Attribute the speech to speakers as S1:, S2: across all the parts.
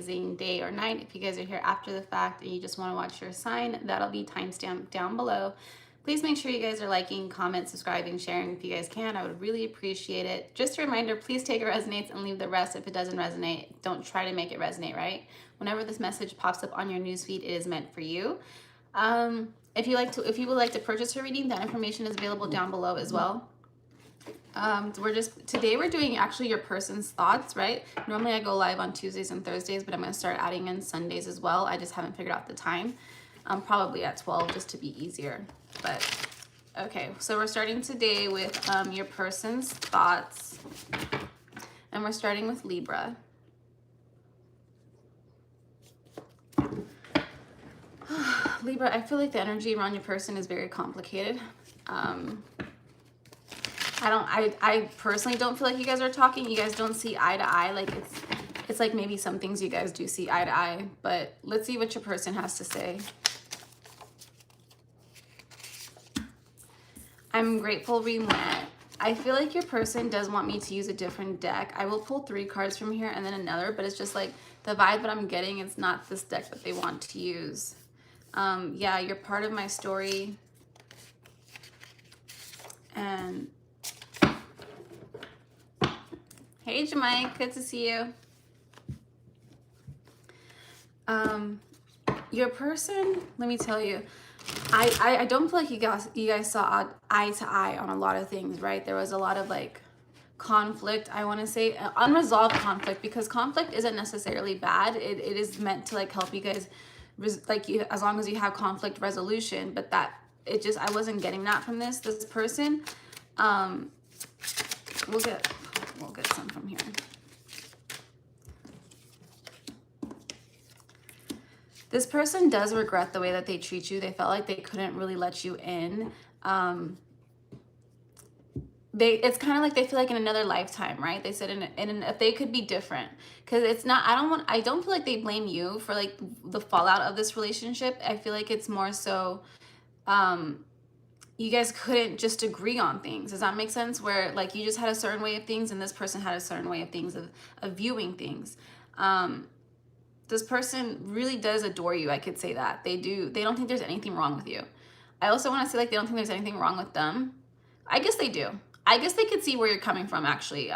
S1: amazing day or night. If you guys are here after the fact and you just want to watch your sign, that'll be timestamped down below. Please make sure you guys are liking, comment, subscribing, sharing if you guys can. I would really appreciate it. Just a reminder, please take what resonates and leave the rest if it doesn't resonate. Don't try to make it resonate, right? Whenever this message pops up on your newsfeed, it is meant for you. If you would like to purchase a reading, that information is available down below as well. Today we're doing actually your person's thoughts, right? Normally I go live on Tuesdays and Thursdays, but I'm going to start adding in Sundays as well. I just haven't figured out the time. Probably at 12 just to be easier. But okay, so we're starting today with your person's thoughts, and we're starting with Libra. Libra, I feel like the energy around your person is very complicated. I personally don't feel like you guys are talking. You guys don't see eye to eye. Like it's like maybe some things you guys do see eye to eye, but let's see what your person has to say. I'm grateful we met. I feel like your person does want me to use a different deck. I will pull 3 cards from here and then another, but it's just like the vibe that I'm getting, it's not this deck that they want to use. Yeah, you're part of my story. And hey, Gemini, good to see you. Your person, let me tell you, I don't feel like you guys saw eye to eye on a lot of things, right? There was a lot of like conflict, I want to say, unresolved conflict, because conflict isn't necessarily bad. It is meant to like help you guys, as long as you have conflict resolution. But I wasn't getting that from this person. We'll get some from here. This person does regret the way that they treat you. They felt like they couldn't really let you in. It's kind of like they feel like in another lifetime, right? They said if they could be different, because it's not. I don't feel like they blame you for like the fallout of this relationship. I feel like it's more so, you guys couldn't just agree on things. Does that make sense? Where like you just had a certain way of things, and this person had a certain way of things of viewing things. This person really does adore you. I could say that. They do. They don't think there's anything wrong with you. I also want to say like they don't think there's anything wrong with them. I guess they do. I guess they could see where you're coming from, actually,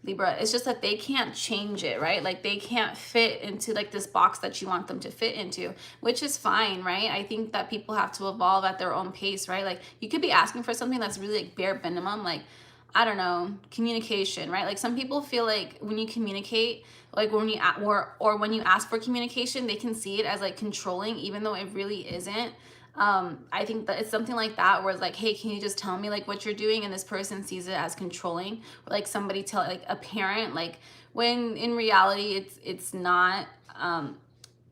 S1: Libra. It's just that they can't change it, right? Like they can't fit into like this box that you want them to fit into, which is fine, right? I think that people have to evolve at their own pace, right? Like you could be asking for something that's really like bare minimum, like, I don't know, communication, right? Like some people feel like when you communicate, like when you or when you ask for communication, they can see it as like controlling, even though it really isn't. I think that it's something like that where it's like, hey, can you just tell me like what you're doing? And this person sees it as controlling, or like somebody like a parent, like when in reality it's not. And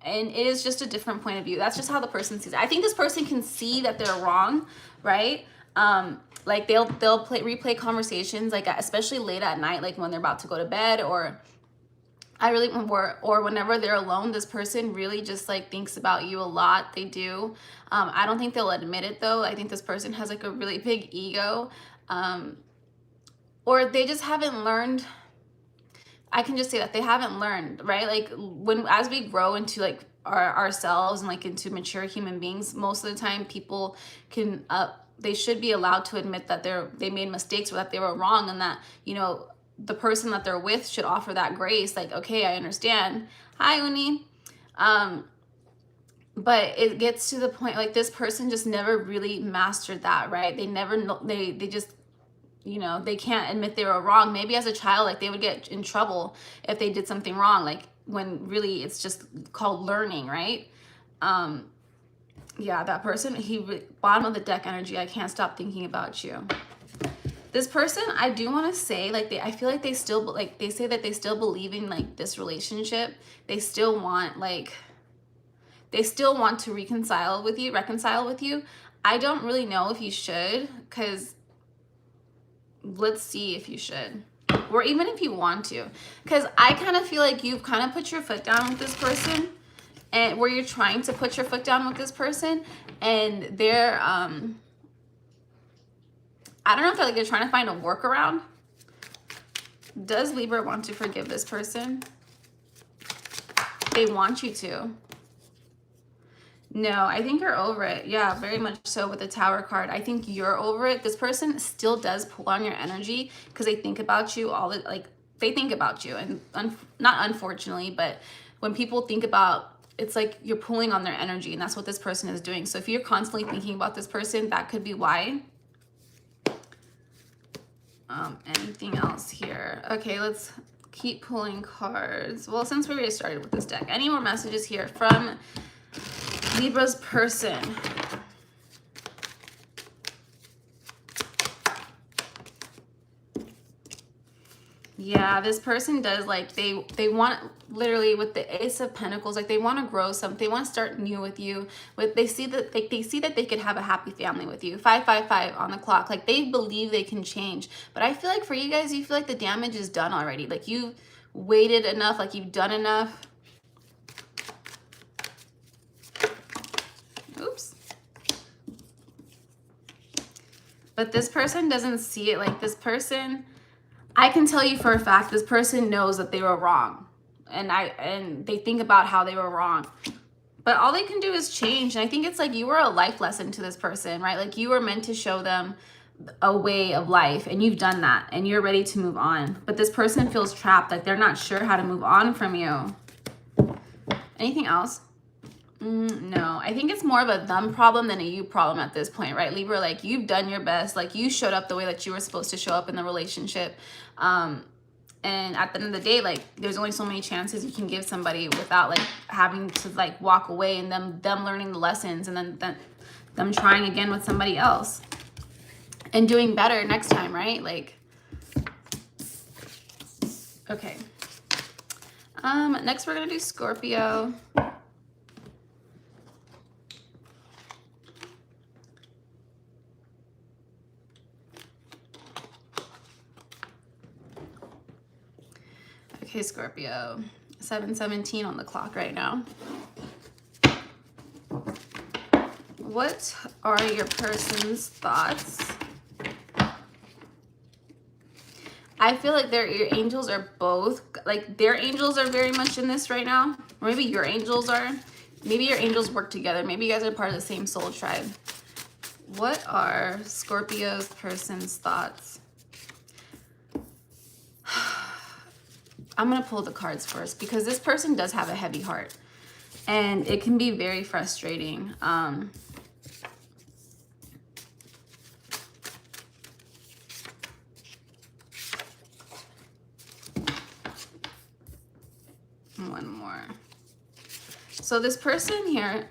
S1: it is just a different point of view. That's just how the person sees it. I think this person can see that they're wrong, right? Like they'll replay conversations, like especially late at night, like when they're about to go to bed, or whenever they're alone. This person really just like thinks about you a lot. They do. I don't think they'll admit it though. I think this person has like a really big ego, or they just haven't learned. I can just say that they haven't learned, right? Like as we grow into like ourselves and like into mature human beings, most of the time people can, they should be allowed to admit that they made mistakes or that they were wrong, and that, you know, the person that they're with should offer that grace. Like, okay, I understand. Hi, Uni. But it gets to the point, like this person just never really mastered that, right? They never know, they just, you know, they can't admit they were wrong. Maybe as a child, like they would get in trouble if they did something wrong, like when really it's just called learning, right? Yeah, that person, bottom of the deck energy, I can't stop thinking about you. This person, I do want to say, like I feel like they still, like they say that they still believe in like this relationship. They still want to reconcile with you. I don't really know if you should, because let's see if you should, or even if you want to, because I kind of feel like you've kind of put your foot down with this person, and where you're trying to put your foot down with this person, and they're I don't know if they're trying to find a workaround. Does Libra want to forgive this person? they want you to. No, I think you're over it. Yeah, very much so with the Tower card. I think you're over it. This person still does pull on your energy because they think about you all the, like, they think about you. And not unfortunately, but when people think about, it's like you're pulling on their energy, and that's what this person is doing. So if you're constantly thinking about this person, that could be why. Anything else here? Okay, let's keep pulling cards. Well, since we already started with this deck, any more messages here from Libra's person? Yeah, this person does, like, they want, literally with the Ace of Pentacles, like, they want to grow something, they want to start new with you. They see that they could have a happy family with you. 555 on the clock. Like, they believe they can change. But I feel like for you guys, you feel like the damage is done already. Like, you've waited enough, like you've done enough. Oops. But this person doesn't see it. Like, this person, I can tell you for a fact, this person knows that they were wrong. And they think about how they were wrong. But all they can do is change. And I think it's like you were a life lesson to this person, right? Like, you were meant to show them a way of life, and you've done that, and you're ready to move on. But this person feels trapped, like they're not sure how to move on from you. Anything else? No, I think it's more of a them problem than a you problem at this point, right, Libra? Like, you've done your best. Like, you showed up the way that you were supposed to show up in the relationship. And at the end of the day, like, there's only so many chances you can give somebody without, like, having to, like, walk away and them learning the lessons, and then them trying again with somebody else and doing better next time, right? Like, okay. Next we're gonna do Scorpio. Okay, Scorpio, 7:17 on the clock right now. What are your person's thoughts? I feel like your angels are both, like, their angels are very much in this right now. Or maybe your angels are. Maybe your angels work together. Maybe you guys are part of the same soul tribe. What are Scorpio's person's thoughts? I'm going to pull the cards first, because this person does have a heavy heart, and it can be very frustrating. One more. So this person here,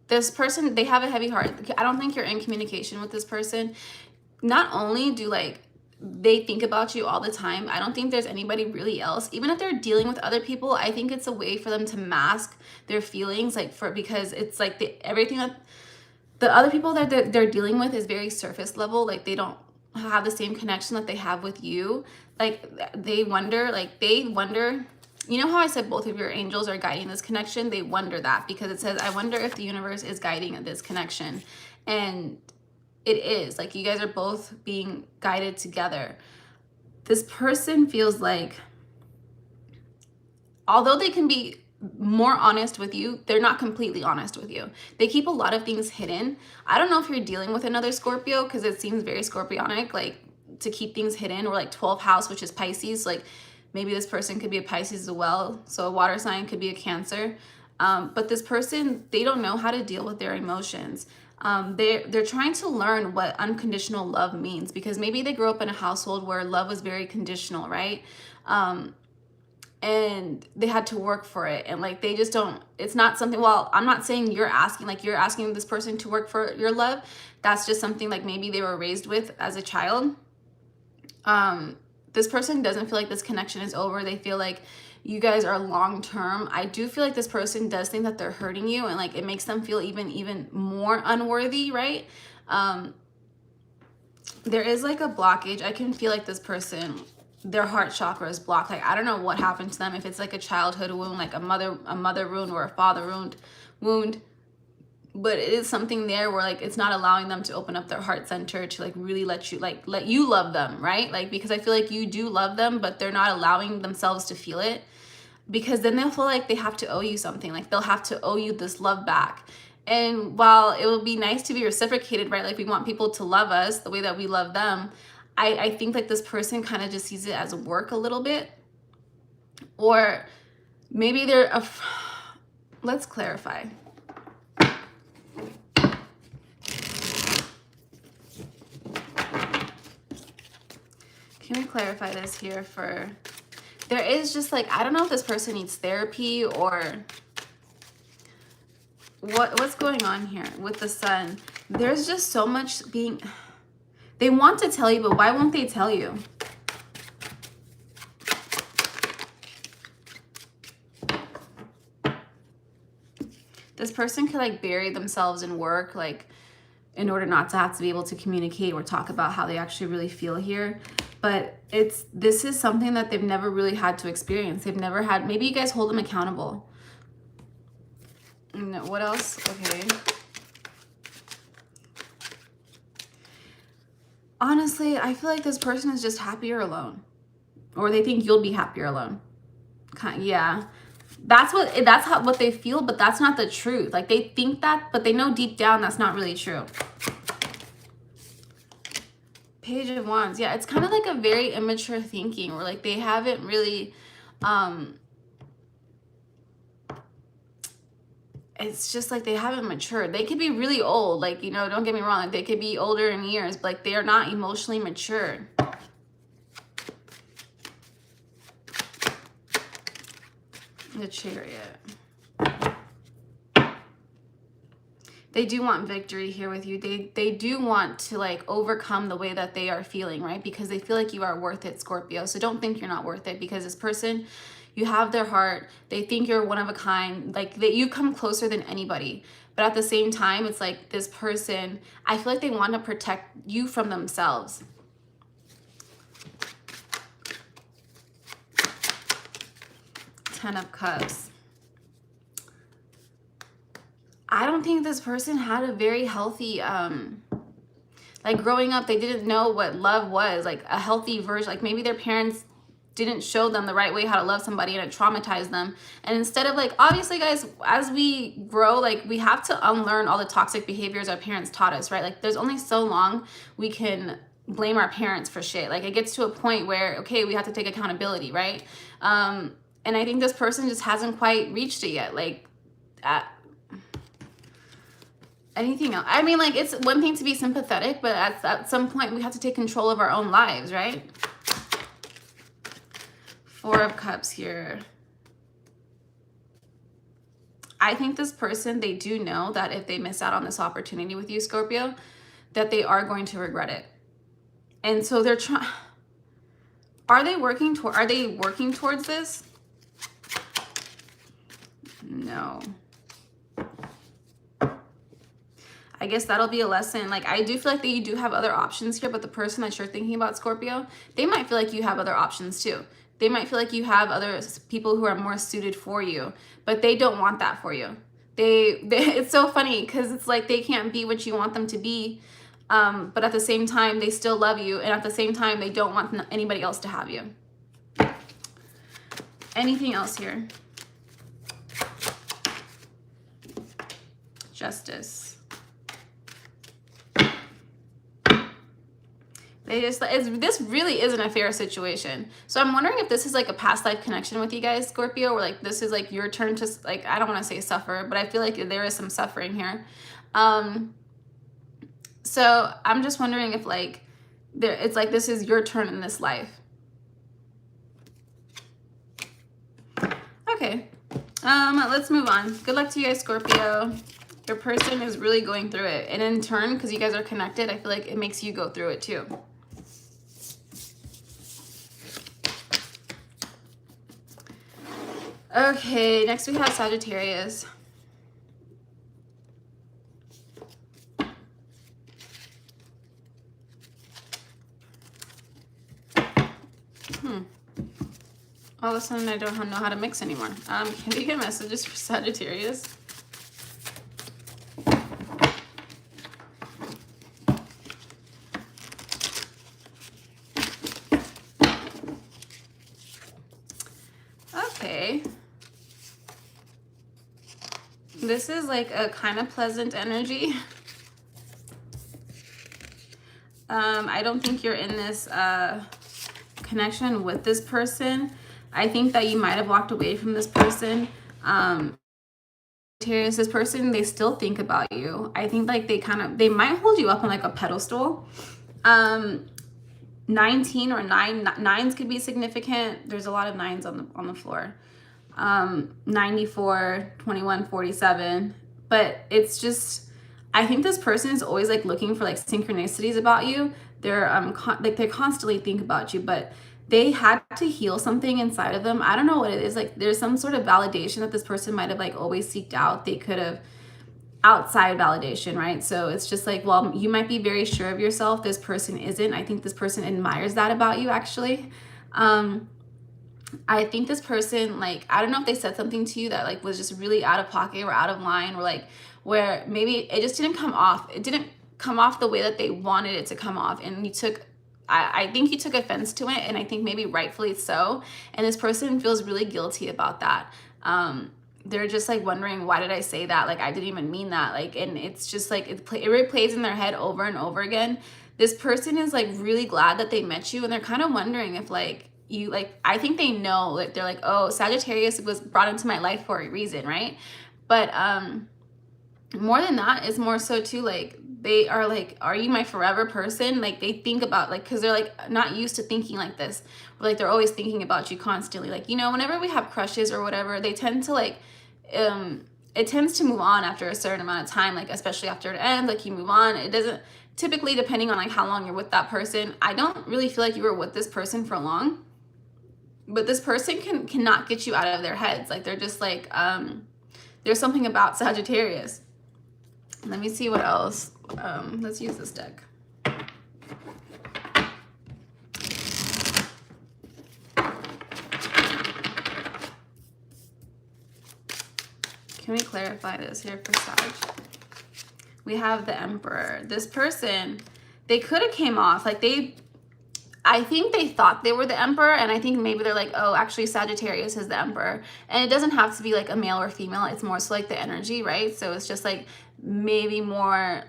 S1: they have a heavy heart. I don't think you're in communication with this person. Not only do, like, they think about you all the time, I don't think there's anybody really else. Even if they're dealing with other people, I think it's a way for them to mask their feelings, like, because it's like everything that the other people that they're dealing with is very surface level. Like, they don't have the same connection that they have with you. Like, they wonder, you know how I said both of your angels are guiding this connection? They wonder that, because it says, I wonder if the universe is guiding this connection. And it is. Like, you guys are both being guided together. This person feels like, although they can be more honest with you, they're not completely honest with you. They keep a lot of things hidden. I don't know if you're dealing with another Scorpio, because it seems very Scorpionic, like, to keep things hidden, or like 12th house, which is Pisces. Like, maybe this person could be a Pisces as well. So a water sign, could be a Cancer. But this person, they don't know how to deal with their emotions. They're trying to learn what unconditional love means, because maybe they grew up in a household where love was very conditional, right? And they had to work for it, and, like, they just don't, it's not something, well, I'm not saying you're asking this person to work for your love. That's just something, like, maybe they were raised with as a child. This person doesn't feel like this connection is over. They feel like you guys are long-term. I do feel like this person does think that they're hurting you, and, like, it makes them feel even more unworthy, right? There is, like, a blockage. I can feel like this person, their heart chakra is blocked. Like, I don't know what happened to them. If it's like a childhood wound, like a mother wound or a father wound, but it is something there where, like, it's not allowing them to open up their heart center to, like, really let you love them, right? Like, because I feel like you do love them, but they're not allowing themselves to feel it. because then they'll feel like they have to owe you something. Like they'll have to owe you this love back. And while it will be nice to be reciprocated, right? Like we want people to love us the way that we love them. I think like this person kind of just sees it as work a little bit. Or maybe they're let's clarify. Can we clarify this here for, there is just like, I don't know if this person needs therapy or what's going on here with the sun. There's just so much being, they want to tell you, but why won't they tell you? This person could like bury themselves in work, like in order not to have to be able to communicate or talk about how they actually really feel here. But this is something that they've never really had to experience. They've never had, maybe you guys hold them accountable. No, what else? Okay. Honestly, I feel like this person is just happier alone. Or they think you'll be happier alone. Yeah. That's what they feel, but that's not the truth. Like they think that, but they know deep down that's not really true. Page of Wands. Yeah, it's kind of like a very immature thinking where like they haven't really it's just like they haven't matured. They could be really old, like, you know, don't get me wrong, like they could be older in years, but like they are not emotionally mature. The Chariot. They do want victory here with you. They do want to like overcome the way that they are feeling, right? Because they feel like you are worth it, Scorpio. So don't think you're not worth it, because this person, you have their heart. They think you're one of a kind, like that you come closer than anybody. But at the same time, it's like this person, I feel like they want to protect you from themselves. Ten of Cups. I don't think this person had a very healthy, like growing up, they didn't know what love was, like a healthy version. Like maybe their parents didn't show them the right way how to love somebody and it traumatized them. And instead of like, obviously guys, as we grow, like we have to unlearn all the toxic behaviors our parents taught us, right? Like there's only so long we can blame our parents for shit. Like it gets to a point where, okay, we have to take accountability, right? And I think this person just hasn't quite reached it yet. Like, anything else? I mean, like, it's one thing to be sympathetic, but at some point we have to take control of our own lives, right? Four of Cups here. I think this person, they do know that if they miss out on this opportunity with you, Scorpio, that they are going to regret it. And so they're trying. Are they working towards this? No. I guess that'll be a lesson. Like, I do feel like that you do have other options here, but the person that you're thinking about, Scorpio, they might feel like you have other options too. They might feel like you have other people who are more suited for you, but they don't want that for you. It's so funny because it's like they can't be what you want them to be, but at the same time, they still love you, and at the same time, they don't want anybody else to have you. Anything else here? Justice. This really isn't a fair situation. So I'm wondering if this is like a past life connection with you guys, Scorpio, or like this is like your turn to, like, I don't want to say suffer, but I feel like there is some suffering here. So I'm just wondering if like it's like this is your turn in this life. Okay. Let's move on. Good luck to you guys, Scorpio. Your person is really going through it, and in turn, because you guys are connected, I feel like it makes you go through it too. Okay, next we have Sagittarius. All of a sudden I don't know how to mix anymore. Can you get messages for Sagittarius? Okay. This is like a kind of pleasant energy. I don't think you're in this connection with this person. I think that you might have walked away from this person. This person, they still think about you. I think like they might hold you up on like a pedestal. 19 or 9s could be significant. There's a lot of 9s on the floor. 94, 21, 47. But it's just, I think this person is always like looking for like synchronicities about you. They're they constantly think about you, but they had to heal something inside of them. I don't know what it is. Like there's some sort of validation that this person might have like always seeked out. They could have outside validation, right? So it's just like, well, you might be very sure of yourself. This person isn't. I think this person admires that about you, actually. I think this person, like, I don't know if they said something to you that like was just really out of pocket or out of line, or like where maybe it just didn't come off. It didn't come off the way that they wanted it to come off. And you took, I think you took offense to it, and I think maybe rightfully so. And this person feels really guilty about that. They're just like wondering, why did I say that? Like, I didn't even mean that. Like, and it's just like, it replays in their head over and over again. This person is like really glad that they met you, and they're kind of wondering if like, you like, I think they know, like they're like, oh, Sagittarius was brought into my life for a reason, right? But more than that, it's more so too like, they are like, are you my forever person? Like they think about like, because they're like not used to thinking like this, or like they're always thinking about you constantly. Like, you know, whenever we have crushes or whatever, they tend to like, it tends to move on after a certain amount of time, like especially after it ends, like you move on. It doesn't, typically depending on like how long you're with that person. I don't really feel like you were with this person for long, but this person cannot get you out of their heads. Like they're just like, there's something about Sagittarius. Let me see what else. Let's use this deck. Can we clarify this here for Sag? We have the Emperor. This person, they could have came off like I think they thought they were the Emperor, and I think maybe they're like, oh, actually Sagittarius is the Emperor. And it doesn't have to be like a male or female. It's more so like the energy, right? So it's just like maybe more,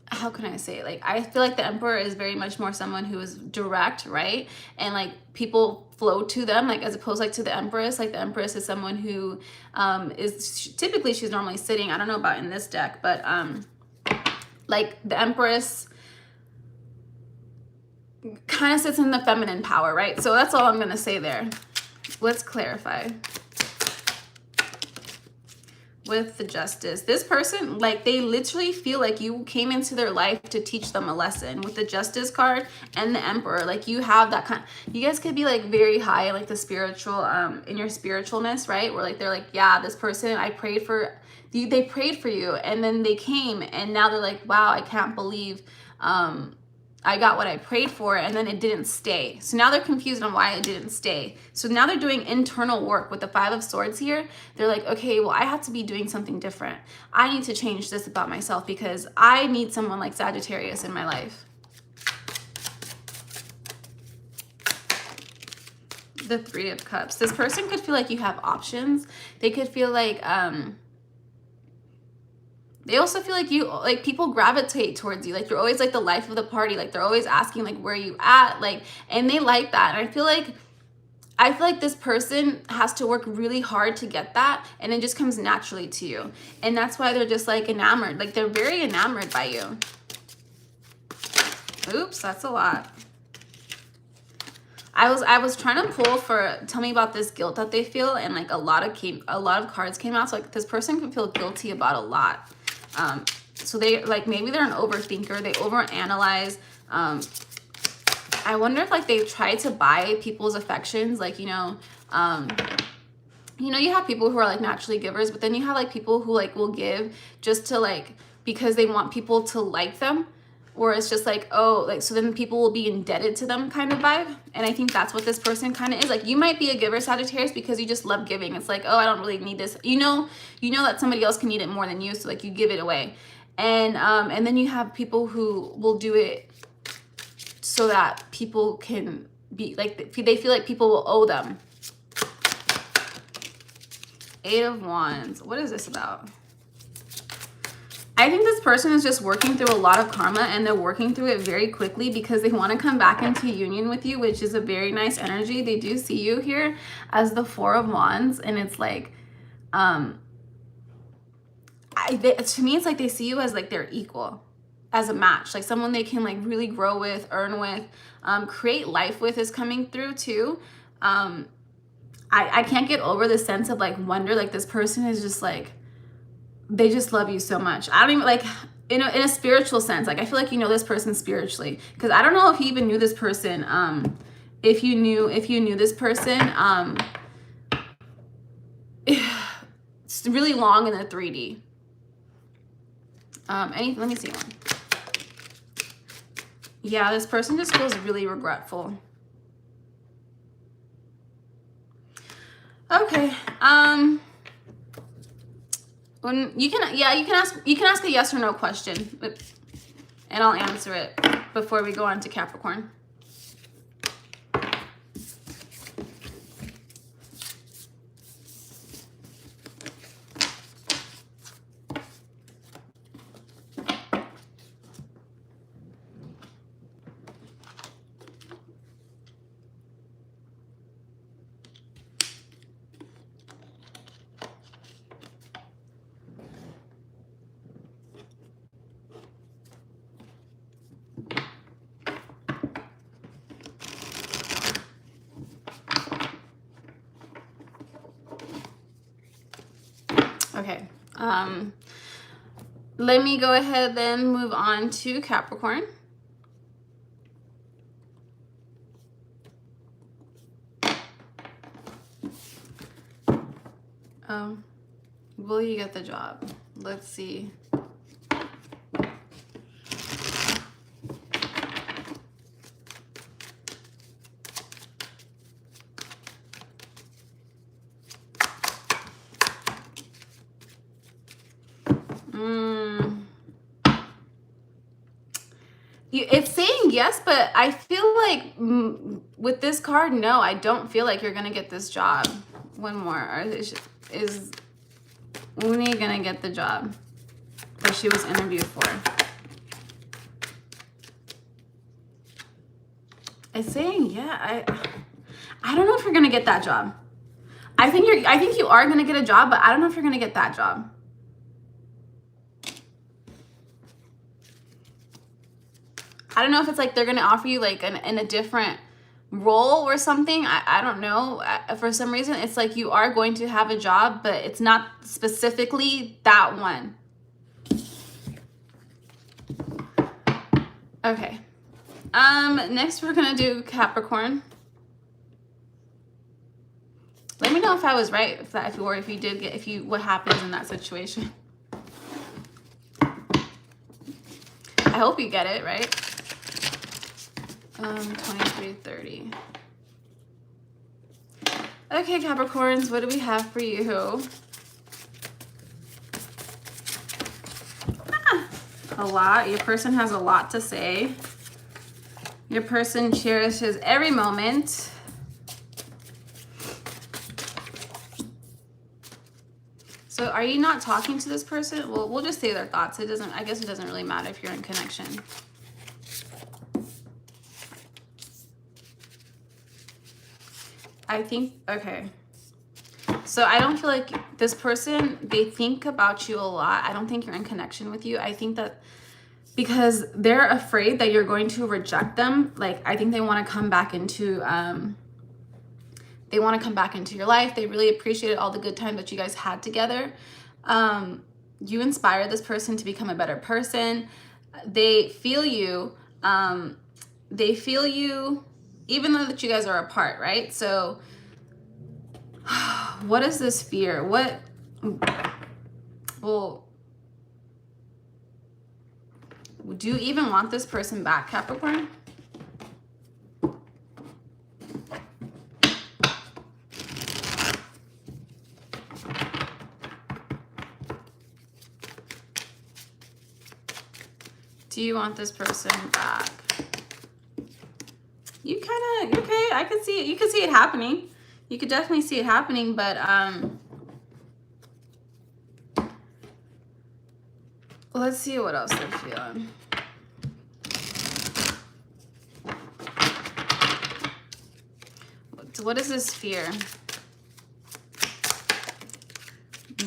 S1: how can I say it? Like, I feel like the Emperor is very much more someone who is direct, right? And like people flow to them, like as opposed like to the Empress. Like the Empress is someone who is typically, she's normally sitting. I don't know about in this deck, but like the Empress kind of sits in the feminine power, right? So that's all I'm going to say there. Let's clarify. With the Justice, this person, like they literally feel like you came into their life to teach them a lesson. With the Justice card and the Emperor, like you have that kind, you guys could be like very high, like the spiritual, in your spiritualness, right? Where like, they're like, yeah, this person, I prayed for you, they prayed for you, and then they came, and now they're like, wow, I can't believe, I got what I prayed for, and then it didn't stay. So now they're confused on why it didn't stay. So now they're doing internal work with the Five of Swords here. They're like, okay, well, I have to be doing something different. I need to change this about myself because I need someone like Sagittarius in my life. The Three of Cups. This person could feel like you have options. They could feel like, they also feel like you, like people gravitate towards you. Like you're always like the life of the party. Like they're always asking like, where are you at? Like, and they like that. And I feel like this person has to work really hard to get that. And it just comes naturally to you. And that's why they're just like enamored. Like they're very enamored by you. Oops, that's a lot. I was trying to pull for, tell me about this guilt that they feel. And like a lot of cards came out. So like this person could feel guilty about a lot. So they like, maybe they're an overthinker. They overanalyze. I wonder if like they've tried to buy people's affections. Like, you know, you have people who are like naturally givers, but then you have like people who like will give just to like, because they want people to like them. Or it's just like, oh, like, so then people will be indebted to them kind of vibe. And I think that's what this person kind of is. Like, you might be a giver, Sagittarius, because you just love giving. It's like, oh, I don't really need this. You know that somebody else can need it more than you. So like you give it away. And then you have people who will do it so that people can be like, they feel like people will owe them. Eight of Wands. What is this about? I think this person is just working through a lot of karma, and they're working through it very quickly because they want to come back into union with you, which is a very nice energy. They do see you here as the Four of Wands, and it's like, to me, it's like they see you as like their equal, as a match, like someone they can like really grow with, earn with, create life with is coming through too. I can't get over the sense of like wonder, like this person is just like, they just love you so much. I don't even like, in a spiritual sense, like I feel like you know this person spiritually, because I don't know if you even knew this person. If you knew this person, it's really long in the 3D. Let me see one. Yeah, this person just feels really regretful. Okay. When you can ask a yes or no question, and I'll answer it before we go on to Capricorn. Okay, let me go ahead then move on to Capricorn. Will you get the job? Let's see. It's saying yes, but I feel like with this card, no, I don't feel like you're gonna get this job. One more. Is Uni gonna get the job that she was interviewed for? It's saying yeah. I don't know if you're gonna get that job. I think you are gonna get a job, but I don't know if you're gonna get that job. I don't know if it's like they're gonna offer you like in a different role or something. I don't know. For some reason, it's like you are going to have a job, but it's not specifically that one. Okay. Next we're gonna do Capricorn. Let me know if I was right, what happens in that situation. I hope you get it right. 2330. Okay, Capricorns, what do we have for you? A lot. Your person has a lot to say. Your person cherishes every moment. So are you not talking to this person? Well, we'll just say their thoughts. I guess it doesn't really matter if you're in connection. I think, okay. So I don't feel like this person, they think about you a lot. I don't think you're in connection with you. I think that because they're afraid that you're going to reject them. Like, I think they want to come back into, your life. They really appreciated all the good time that you guys had together. You inspired this person to become a better person. They feel you. Even though that you guys are apart, right? So what is this fear? Well, do you even want this person back, Capricorn? Do you want this person back? Okay, I can see it. You can see it happening. You could definitely see it happening, but Let's see what else they're feeling. What is this fear?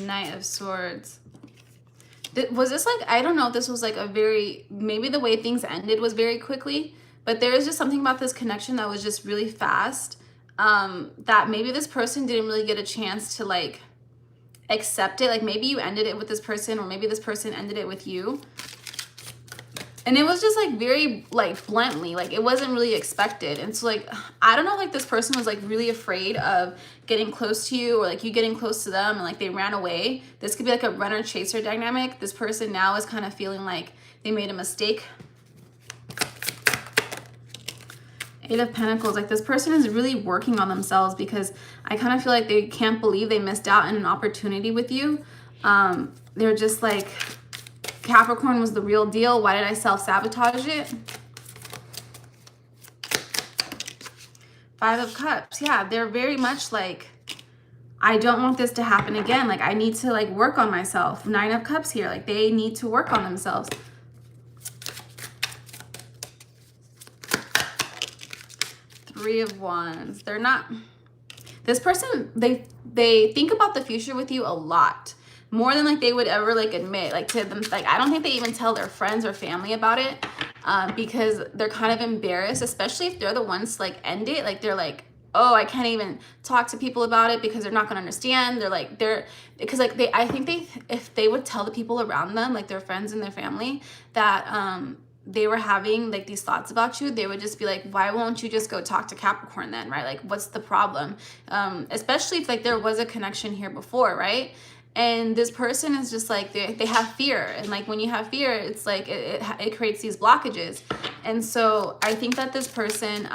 S1: Knight of Swords. Was this like, I don't know if this was like a very, maybe the way things ended was very quickly, but there is just something about this connection that was just really fast, that maybe this person didn't really get a chance to like accept it. Like maybe you ended it with this person, or maybe this person ended it with you. And it was just like very like bluntly, like it wasn't really expected. And so like, I don't know, like this person was like really afraid of getting close to you, or like you getting close to them, and like they ran away. This could be like a runner chaser dynamic. This person now is kind of feeling like they made a mistake. Eight of Pentacles, like this person is really working on themselves, because I kind of feel like they can't believe they missed out on an opportunity with you. They're just like, Capricorn was the real deal. Why did I self-sabotage it? Five of Cups. Yeah, they're very much like, I don't want this to happen again. Like I need to like work on myself. Nine of Cups here. Like they need to work on themselves. Three of Wands. They're not, this person, they think about the future with you a lot. More than like they would ever like admit, like to them, like I don't think they even tell their friends or family about it, because they're kind of embarrassed, especially if they're the ones to like end it. Like they're like, oh, I can't even talk to people about it because they're not gonna understand. They're like, because like I think if they would tell the people around them, like their friends and their family, that they were having like these thoughts about you, they would just be like, why won't you just go talk to Capricorn then, right? Like what's the problem? Especially if like there was a connection here before, right? And this person is just like, they have fear. And like when you have fear, it's like it creates these blockages. And so I think that this person,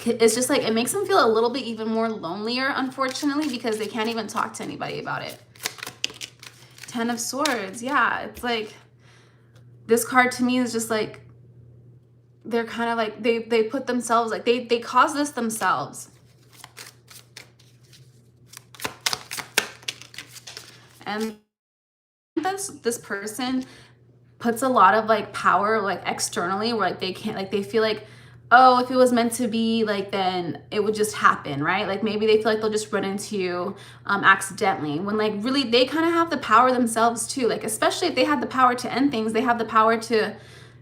S1: it's just like, it makes them feel a little bit even more lonelier, unfortunately, because they can't even talk to anybody about it. Ten of Swords. Yeah, it's like, this card to me is just like, they're kind of like, they put themselves, like they cause this themselves. And this person puts a lot of like power like externally, where like they can't, like they feel like, oh, if it was meant to be, like then it would just happen, right? Like maybe they feel like they'll just run into you accidentally, when like really they kind of have the power themselves too. Like especially if they had the power to end things, they have the power to,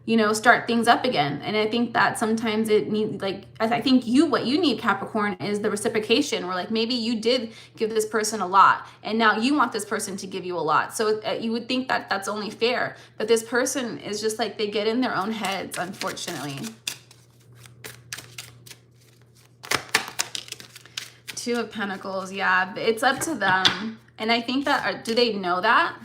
S1: you know, start things up again. And I think that sometimes it needs, like, I think what you need, Capricorn, is the reciprocation, where like maybe you did give this person a lot and now you want this person to give you a lot. So you would think that that's only fair, but this person is just like, they get in their own heads, unfortunately. Two of Pentacles. Yeah, it's up to them. And I think that, do they know that?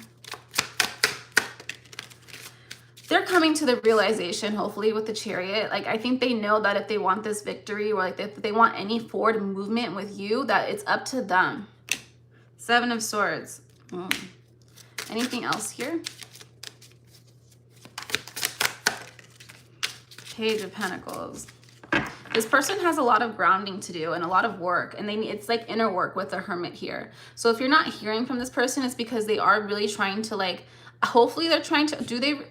S1: They're coming to the realization, hopefully, with the Chariot. Like, I think they know that if they want this victory, or like if they want any forward movement with you, that it's up to them. Seven of Swords. Anything else here? Page of Pentacles. This person has a lot of grounding to do and a lot of work, and it's like inner work with the Hermit here. So if you're not hearing from this person, it's because they are really trying to, like, hopefully they're trying to,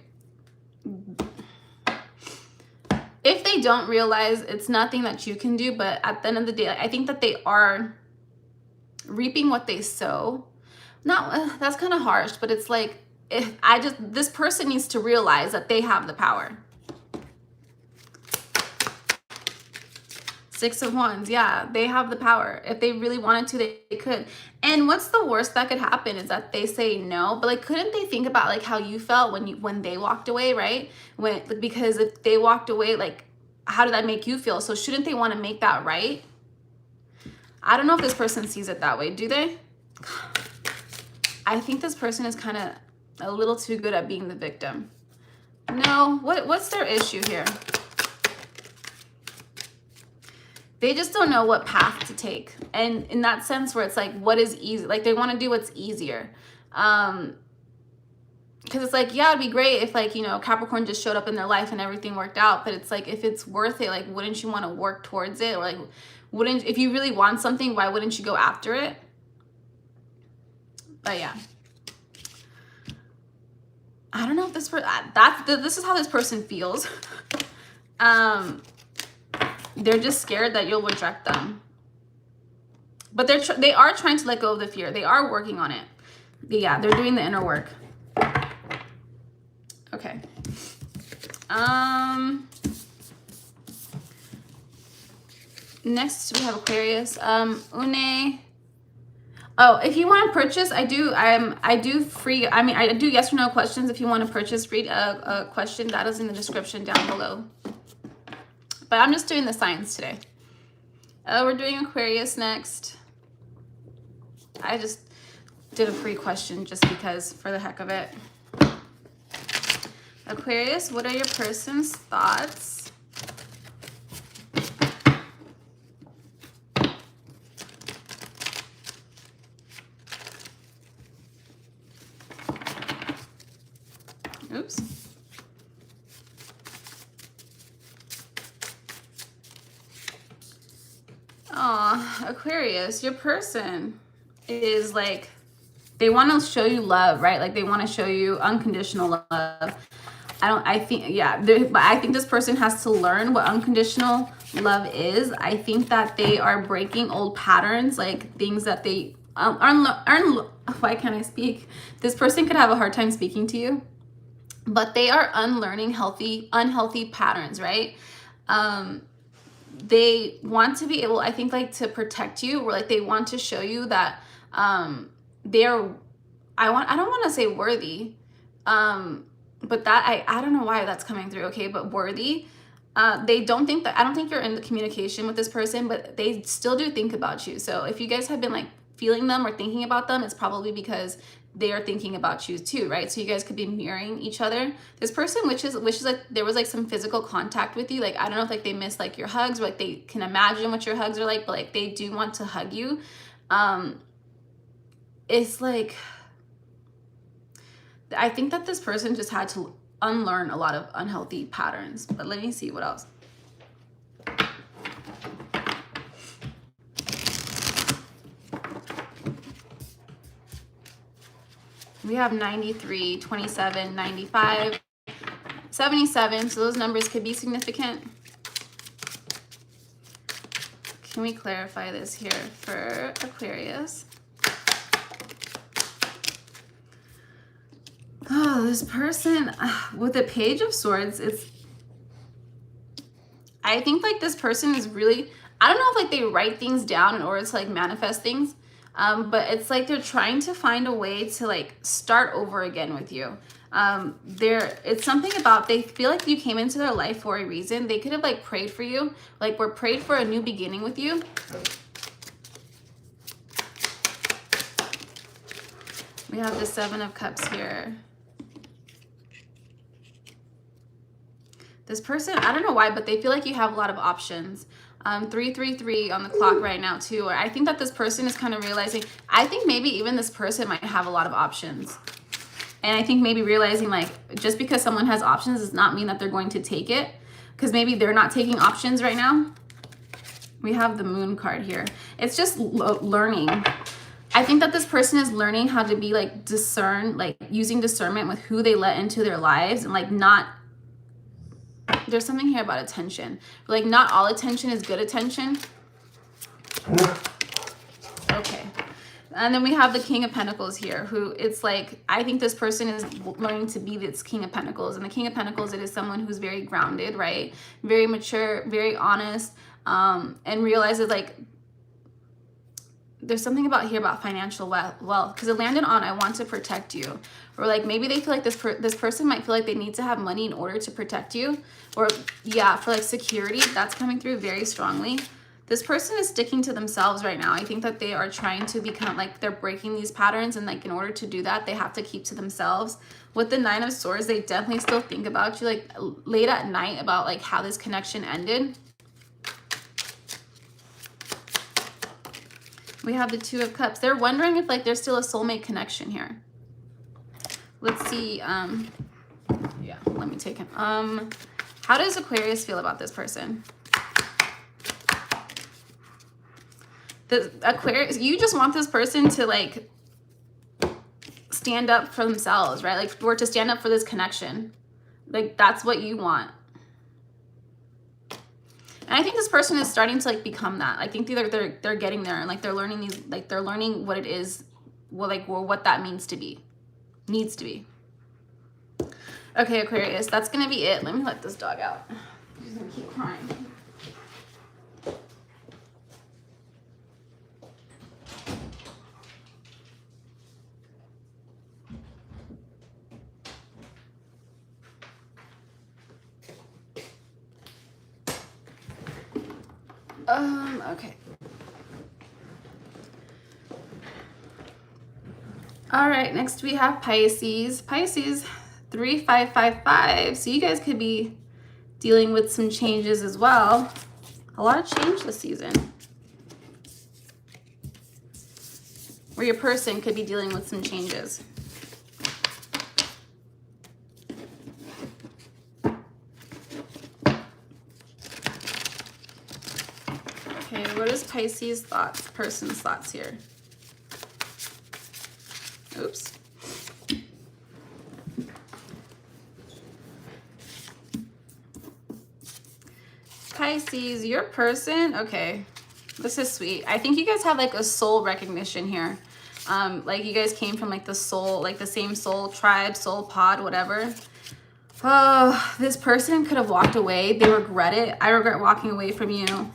S1: if they don't realize, it's nothing that you can do, but at the end of the day, I think that they are reaping what they sow. Not, that's kind of harsh, but it's like, this person needs to realize that they have the power. Six of Wands. Yeah, they have the power. If they really wanted to, they could. And what's the worst that could happen is that they say no. But like, couldn't they think about like how you felt when they walked away, right? Because if they walked away, like, how did that make you feel? So shouldn't they want to make that right? I don't know if this person sees it that way. Do they? I think this person is kind of a little too good at being the victim. No. What's their issue here? They just don't know what path to take. And in that sense where it's like, what is easy? Like, they want to do what's easier. Because it's like, yeah, it'd be great if, like, you know, Capricorn just showed up in their life and everything worked out. But it's like, if it's worth it, like, wouldn't you want to work towards it? Or like, if you really want something, why wouldn't you go after it? But yeah. I don't know if this person, this is how this person feels. They're just scared that you'll reject them. But they are trying to let go of the fear. They are working on it. Yeah, they're doing the inner work. Okay. Next we have Aquarius. Une. Oh, if you want to purchase, I do yes or no questions. If you want to purchase, read a question. That is in the description down below. But I'm just doing the signs today. We're doing Aquarius next. I just did a free question just because, for the heck of it. Aquarius, what are your person's thoughts? Oops. Aw, Aquarius, your person is like, they want to show you love, right? Like they want to show you unconditional love. But I think this person has to learn what unconditional love is. I think that they are breaking old patterns, like things that they why can't I speak? This person could have a hard time speaking to you, but they are unlearning unhealthy patterns, right? They want to be able, I think, like to protect you, or like they want to show you that they're, I don't want to say worthy, but that I don't know why that's coming through, okay, but worthy. They don't think that, I don't think you're in the communication with this person, but they still do think about you. So if you guys have been like feeling them or thinking about them, it's probably because they are thinking about you too, right? So you guys could be mirroring each other. This person wishes like there was like some physical contact with you. Like, I don't know if like they miss like your hugs, or like they can imagine what your hugs are like, but like they do want to hug you. It's like, I think that this person just had to unlearn a lot of unhealthy patterns. But let me see what else. We have 93, 27, 95, 77. So those numbers could be significant. Can we clarify this here for Aquarius? Oh, this person with the Page of Swords, I think like this person is really, I don't know if like they write things down in order to like manifest things, but it's like they're trying to find a way to like start over again with you. It's something about, they feel like you came into their life for a reason. They could have like prayed for you, like were prayed for a new beginning with you. We have the Seven of Cups here. This person, I don't know why, but they feel like you have a lot of options. 333 on the clock right now too. Or I think that this person is kind of realizing, I think maybe even this person might have a lot of options. And I think maybe realizing like, just because someone has options does not mean that they're going to take it. Because maybe they're not taking options right now. We have the Moon card here. It's just learning. I think that this person is learning how to be like like using discernment with who they let into their lives, and like not, there's something here about attention. Like not all attention is good attention. Okay. And then we have the King of Pentacles here, who it's like, I think this person is learning to be this King of Pentacles. And the King of Pentacles, it is someone who's very grounded, right? Very mature, very honest, and realizes like, there's something about here about financial wealth, because it landed on, I want to protect you. Or like maybe they feel like this person might feel like they need to have money in order to protect you, or yeah, for like security. That's coming through very strongly. This person is sticking to themselves right now. I think that they are trying to become like, they're breaking these patterns, and like in order to do that, they have to keep to themselves. With the Nine of Swords, they definitely still think about you like late at night about like how this connection ended. We have the Two of Cups. They're wondering if like there's still a soulmate connection here. Let's see. Yeah, let me take him. How does Aquarius feel about this person? The Aquarius, you just want this person to like stand up for themselves, right? Like, or to stand up for this connection. Like, that's what you want. And I think this person is starting to like become that. I think they're getting there, and like they're learning these, like they're learning what it is, what that means to be, needs to be. Okay, Aquarius, that's gonna be it. Let me let this dog out. She's gonna keep crying. Okay. All right, next we have Pisces. Pisces, 3555. So you guys could be dealing with some changes as well. A lot of change this season. Or your person could be dealing with some changes. Okay, what is Pisces' thoughts, person's thoughts here? Oops. Pisces, your person, okay, this is sweet. I think you guys have like a soul recognition here. Like you guys came from like the soul, like the same soul tribe, soul pod, whatever. Oh, this person could have walked away. They regret it. I regret walking away from you.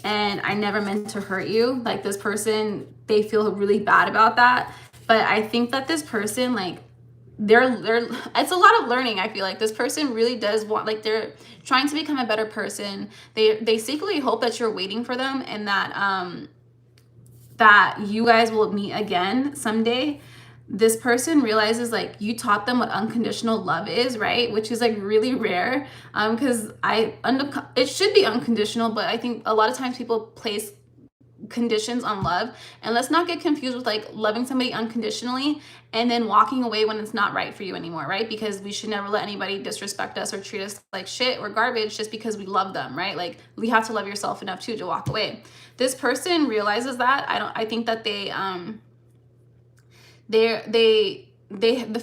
S1: And I never meant to hurt you. Like this person, they feel really bad about that. But I think that this person, like, it's a lot of learning. I feel like this person really does want, like, they're trying to become a better person. They secretly hope that you're waiting for them, and that that you guys will meet again someday. This person realizes like you taught them what unconditional love is, right? Which is like really rare, because it should be unconditional, but I think a lot of times people place conditions on love. And let's not get confused with like loving somebody unconditionally and then walking away when it's not right for you anymore, right? Because we should never let anybody disrespect us or treat us like shit or garbage just because we love them, right? Like we have to love yourself enough too to walk away. This person realizes that. I think that the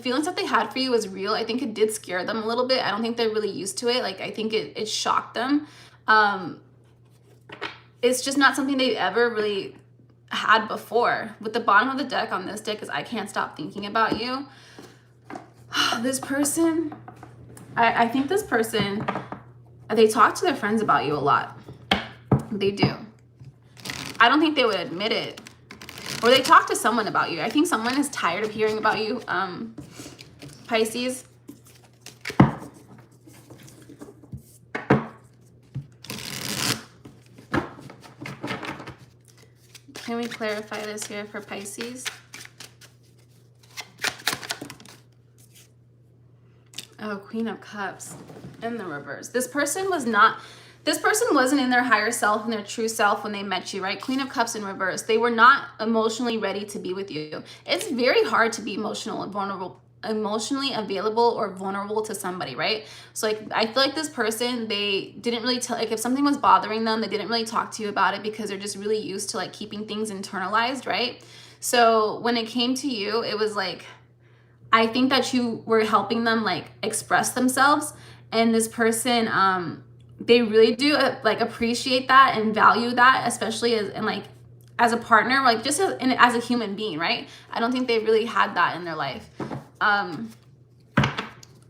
S1: feelings that they had for you was real. I think it did scare them a little bit. I don't think they're really used to it. Like I think it shocked them. It's just not something they've ever really had before. With the bottom of the deck on this deck is I can't stop thinking about you. This person, I think this person, they talk to their friends about you a lot. They do. I don't think they would admit it. Or they talk to someone about you. I think someone is tired of hearing about you, Pisces. Can we clarify this here for Pisces? Oh, Queen of Cups in the reverse. This person wasn't in their higher self and their true self when they met you, right? Queen of Cups in reverse. They were not emotionally ready to be with you. It's very hard to be emotional and vulnerable, emotionally available or vulnerable to somebody, right? So like I feel like this person, they didn't really tell, like if something was bothering them, they didn't really talk to you about it because they're just really used to like keeping things internalized, right? So when it came to you, it was like I think that you were helping them like express themselves, and this person they really do like appreciate that and value that, especially as a partner, like just as a human being, right? I don't think they really had that in their life.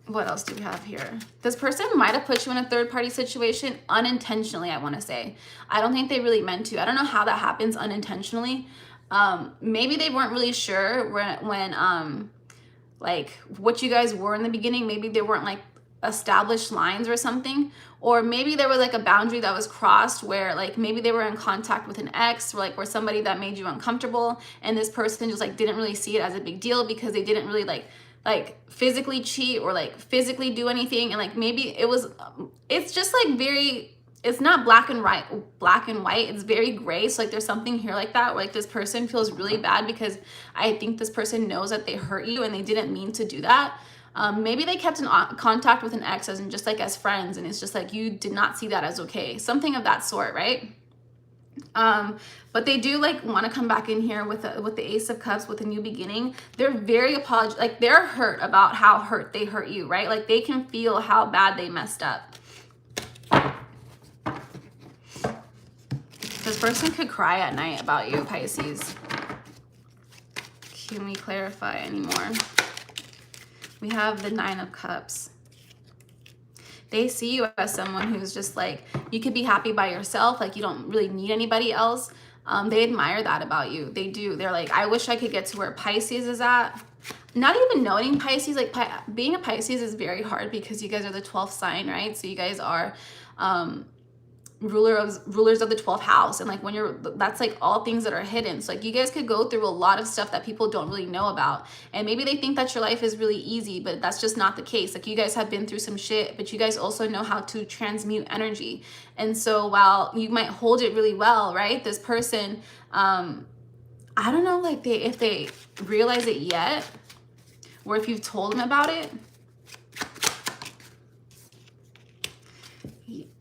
S1: What else do we have here? This person might have put you in a third-party situation unintentionally, I want to say. I don't think they really meant to. I don't know how that happens unintentionally. Maybe they weren't really sure when like what you guys were in the beginning. Maybe they weren't like established lines or something, or maybe there was like a boundary that was crossed where like maybe they were in contact with an ex or somebody that made you uncomfortable, and this person just like didn't really see it as a big deal because they didn't really like physically cheat or like physically do anything, and like maybe it's just like it's not black and white, it's very gray. So like there's something here like that where like this person feels really bad because I think this person knows that they hurt you and they didn't mean to do that. Maybe they kept in contact with an ex as in just like as friends, and it's just like you did not see that as okay. Something of that sort, right? But they do like want to come back in here with the Ace of Cups, with a new beginning. They're very like they're hurt about how hurt they hurt you, right? Like they can feel how bad they messed up. This person could cry at night about you, Pisces. Can we clarify anymore? We have the Nine of Cups. They see you as someone who's just like, you could be happy by yourself. Like you don't really need anybody else. They admire that about you. They do. They're like, I wish I could get to where Pisces is at. Not even knowing Pisces, like being a Pisces is very hard because you guys are the 12th sign, right? So you guys are rulers of the 12th house, and like when you're, that's like all things that are hidden. So like you guys could go through a lot of stuff that people don't really know about, and maybe they think that your life is really easy, but that's just not the case. Like you guys have been through some shit, but you guys also know how to transmute energy. And so while you might hold it really well, right, this person, I don't know, like if they realize it yet, or if you've told them about it.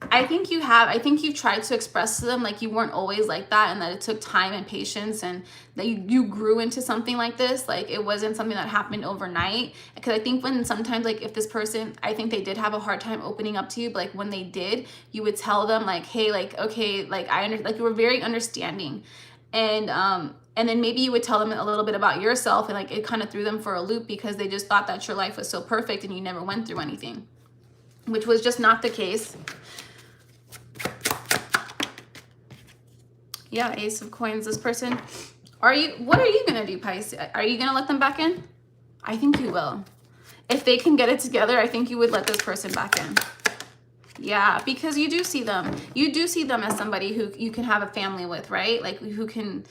S1: I think you have. I think you've tried to express to them like you weren't always like that, and that it took time and patience, and that you grew into something like this. Like it wasn't something that happened overnight. Because I think when sometimes, like if this person, I think they did have a hard time opening up to you, but like when they did, you would tell them like, hey, like, okay, like like you were very understanding. And then maybe you would tell them a little bit about yourself, and like it kind of threw them for a loop because they just thought that your life was so perfect and you never went through anything, which was just not the case. Yeah, Ace of Coins. This person, what are you gonna do, Pisces? Are you gonna let them back in? I think you will. If they can get it together, I think you would let this person back in. Yeah, because you do see them. You do see them as somebody who you can have a family with, right? Like who can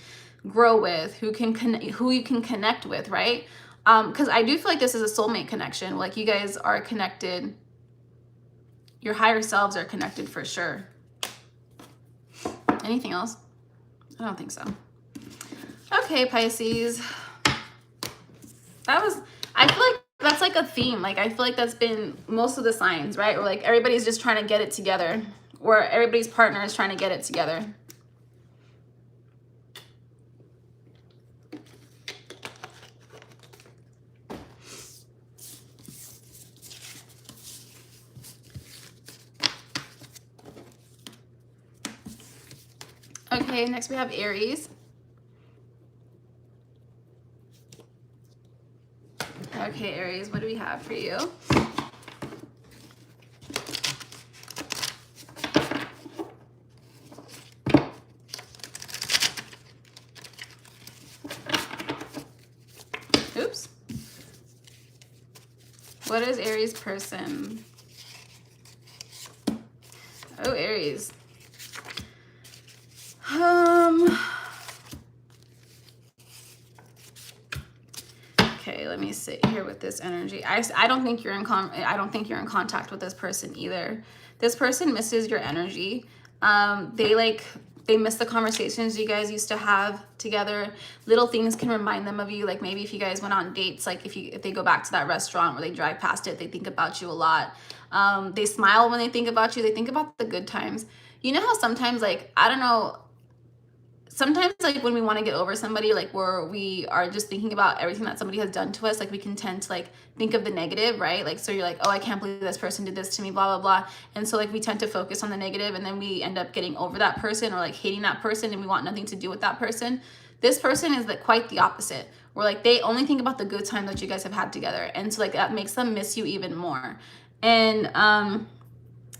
S1: grow with, who you can connect with, right? Because I do feel like this is a soulmate connection. Like you guys are connected. Your higher selves are connected for sure. Anything else? I don't think so. Okay, Pisces. I feel like that's like a theme. Like I feel like that's been most of the signs, right? Or like everybody's just trying to get it together, or everybody's partner is trying to get it together. Okay, next we have Aries. Okay, Aries, what do we have for you? Oops. What is Aries person? Oh, Aries. Okay, let me sit here with this energy. I don't think you're in contact with this person either. This person misses your energy. They miss the conversations you guys used to have together. Little things can remind them of you. Like maybe if you guys went on dates, like if they go back to that restaurant or they drive past it, they think about you a lot. They smile when they think about you. They think about the good times. You know how sometimes, like, I don't know, sometimes like when we want to get over somebody, like where we are just thinking about everything that somebody has done to us, like we can tend to like think of the negative, right? Like, so you're like, oh, I can't believe this person did this to me, blah, blah, blah. And so like we tend to focus on the negative, and then we end up getting over that person or like hating that person, and we want nothing to do with that person. This person is like quite the opposite, where like they only think about the good time that you guys have had together. And so like that makes them miss you even more. And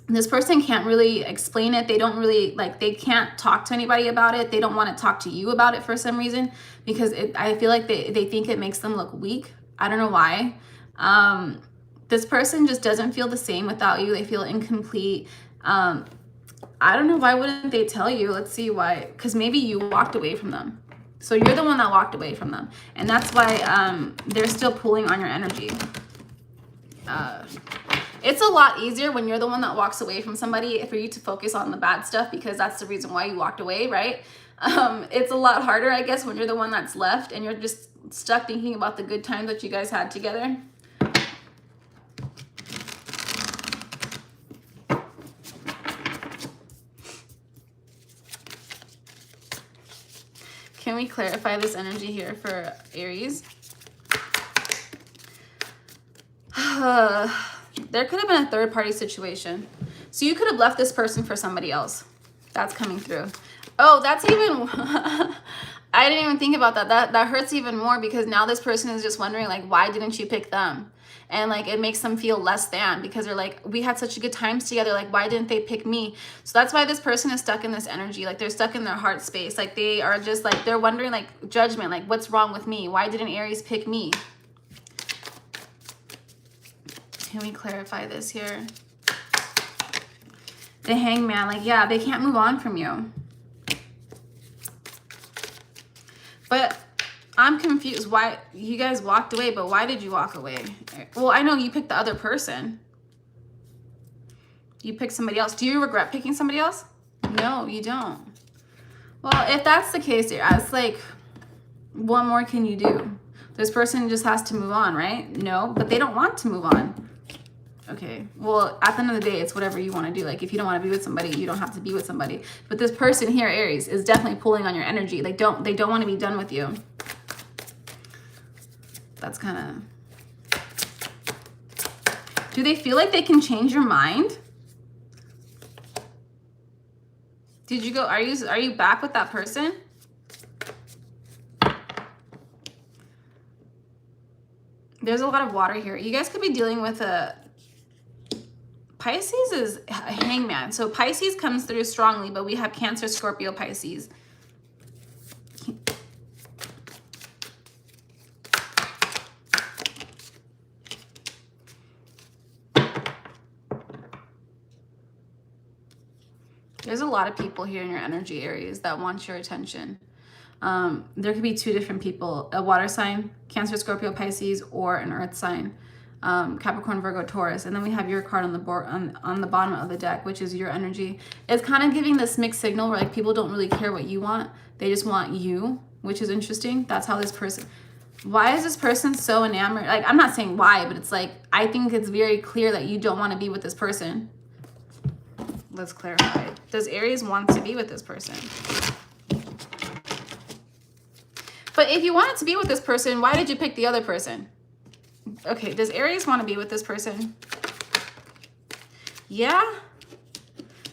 S1: this person can't really explain it. They don't really, like, they can't talk to anybody about it. They don't want to talk to you about it for some reason, because I feel like they think it makes them look weak. I don't know why. This person just doesn't feel the same without you. They feel incomplete. I don't know, why wouldn't they tell you? Let's see why. Because maybe you walked away from them. So you're the one that walked away from them. And that's why they're still pulling on your energy. It's a lot easier when you're the one that walks away from somebody for you to focus on the bad stuff, because that's the reason why you walked away, right? It's a lot harder, I guess, when you're the one that's left and you're just stuck thinking about the good time that you guys had together. Can we clarify this energy here for Aries? There could have been a third-party situation. So you could have left this person for somebody else. That's coming through. Oh, that's even... I didn't even think about that. That hurts even more, because now this person is just wondering, like, why didn't you pick them? And like, it makes them feel less than, because they're like, we had such good times together, like, why didn't they pick me? So that's why this person is stuck in this energy. Like, they're stuck in their heart space. Like, they are just like, they're wondering, like, judgment, like, what's wrong with me? Why didn't Aries pick me? Can we clarify this here? The Hangman, like, yeah, they can't move on from you. But I'm confused why you guys walked away, but why did you walk away? Well, I know you picked the other person. You picked somebody else. Do you regret picking somebody else? No, you don't. Well, if that's the case, it's like, what more can you do? This person just has to move on, right? No, but they don't want to move on. Okay, well, at the end of the day, it's whatever you want to do. Like, if you don't want to be with somebody, you don't have to be with somebody. But this person here, Aries, is definitely pulling on your energy. They don't want to be done with you. That's kind of... Do they feel like they can change your mind? Did you go... Are you back with that person? There's a lot of water here. You guys could be dealing with a... Pisces is a Hangman. So Pisces comes through strongly, but we have Cancer, Scorpio, Pisces. There's a lot of people here in your energy, Aries, that want your attention. There could be two different people, a water sign, Cancer, Scorpio, Pisces, or an earth sign. Capricorn, Virgo, Taurus, and then we have your card on the board on the bottom of the deck, which is your energy. It's kind of giving this mixed signal where like people don't really care what you want, they just want you, which is interesting. That's how this person... Why is this person so enamored? Like, I'm not saying why, but it's like, I think it's very clear that you don't want to be with this person. Let's clarify. Does Aries want to be with this person? But if you wanted to be with this person, why did you pick the other person? Okay, does Aries want to be with this person? Yeah?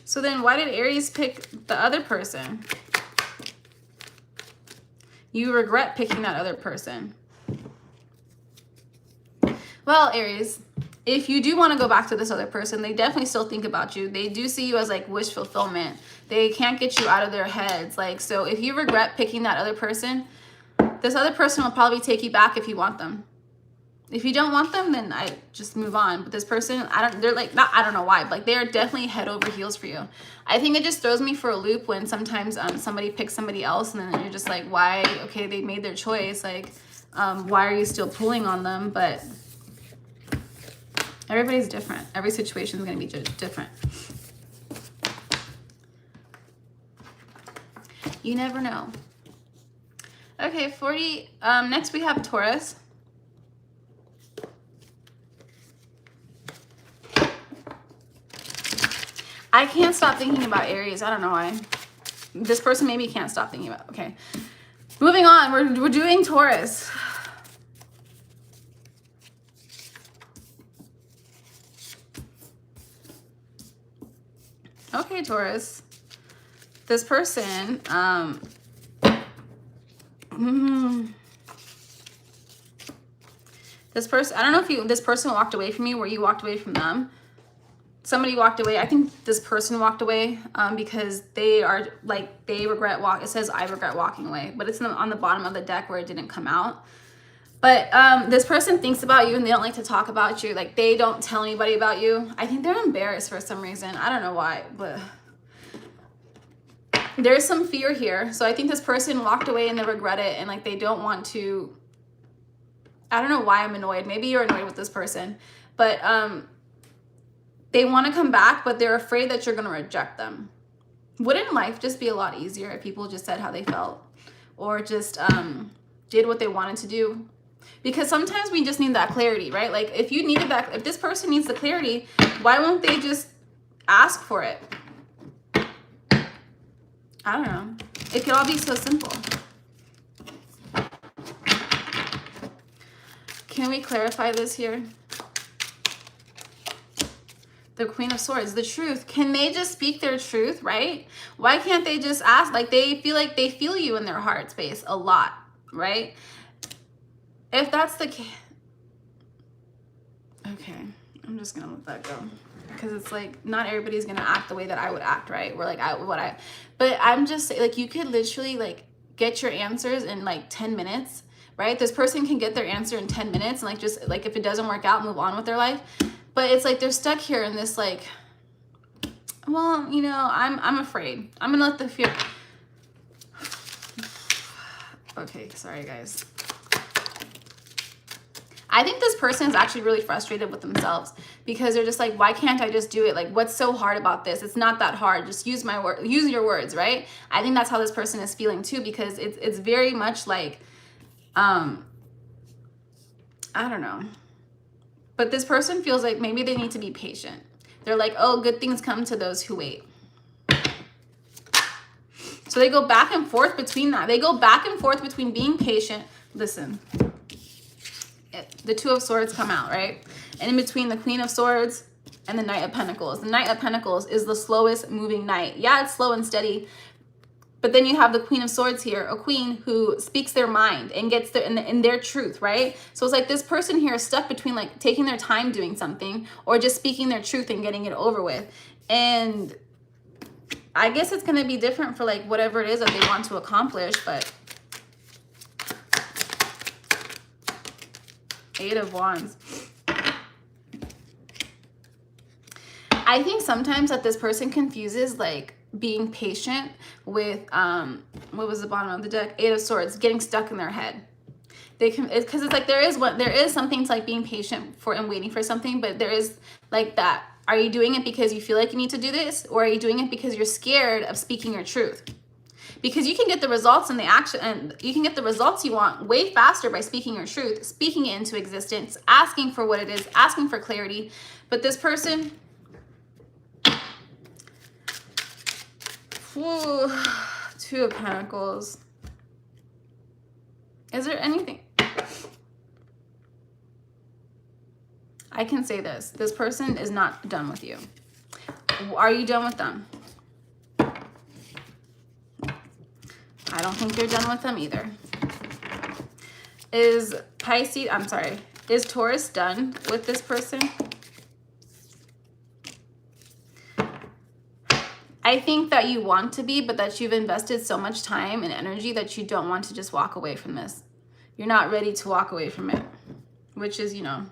S1: So then why did Aries pick the other person? You regret picking that other person. Well, Aries, if you do want to go back to this other person, they definitely still think about you. They do see you as like wish fulfillment. They can't get you out of their heads. Like, so if you regret picking that other person, this other person will probably take you back if you want them. If you don't want them, then I just move on. But this person, I don't know why, but like they are definitely head over heels for you. I think it just throws me for a loop when sometimes somebody picks somebody else and then you're just like, why? Okay, they made their choice. Like, why are you still pulling on them? But everybody's different. Every situation is going to be different. You never know. Okay, 40. Next we have Taurus. I can't stop thinking about Aries. I don't know why. This person maybe can't stop thinking about. Okay. Moving on. We're doing Taurus. Okay, Taurus. This person, this person, I don't know if this person walked away from you or you walked away from them. Somebody walked away. I think this person walked away because they are like, they regret it says, I regret walking away, but it's on the bottom of the deck where it didn't come out. But this person thinks about you and they don't like to talk about you. Like, they don't tell anybody about you. I think they're embarrassed for some reason. I don't know why, but there's some fear here. So I think this person walked away and they regret it. And like, they don't want to, I don't know why I'm annoyed. Maybe you're annoyed with this person, but they want to come back, but they're afraid that you're going to reject them. Wouldn't life just be a lot easier if people just said how they felt or just did what they wanted to do? Because sometimes we just need that clarity, right? Like, if you needed that, if this person needs the clarity, why won't they just ask for it? I don't know. It could all be so simple. Can we clarify this here? The Queen of Swords, the truth. Can they just speak their truth, right? Why can't they just ask? Like they feel you in their heart space a lot, right? If that's the case, okay, I'm just gonna let that go. Because it's like, not everybody's gonna act the way that I would act, right? Or like but I'm just saying, like, you could literally like get your answers in like 10 minutes, right? This person can get their answer in 10 minutes and like, just like, if it doesn't work out, move on with their life. But it's like, they're stuck here in this like, well, you know, I'm afraid. I'm gonna let the fear. Okay, sorry guys. I think this person is actually really frustrated with themselves because they're just like, why can't I just do it? Like, what's so hard about this? It's not that hard. Just use your words, right? I think that's how this person is feeling too, because it's very much like, I don't know. But this person feels like maybe they need to be patient. They're like, oh, good things come to those who wait. So they go back and forth between that. They go back and forth between being patient. Listen. The Two of Swords come out, right? And in between the Queen of Swords and the Knight of Pentacles. The Knight of Pentacles is the slowest moving knight. Yeah, it's slow and steady. But then you have the Queen of Swords here, a queen who speaks their mind and gets in their truth, right? So it's like this person here is stuck between like taking their time doing something or just speaking their truth and getting it over with. And I guess it's going to be different for like whatever it is that they want to accomplish, but Eight of Wands. I think sometimes that this person confuses like being patient with what was the bottom of the deck? Eight of Swords, getting stuck in their head. They can, because it's like there is something to like being patient for and waiting for something, but there is like that. Are you doing it because you feel like you need to do this, or are you doing it because you're scared of speaking your truth? Because you can get the results and the action, and you can get the results you want way faster by speaking your truth, speaking it into existence, asking for what it is, asking for clarity. But this person, ooh, Two of Pentacles. Is there anything? I can say this. This person is not done with you. Are you done with them? I don't think you're done with them either. Is Taurus done with this person? I think that you want to be, but that you've invested so much time and energy that you don't want to just walk away from this. You're not ready to walk away from it, which is, you know,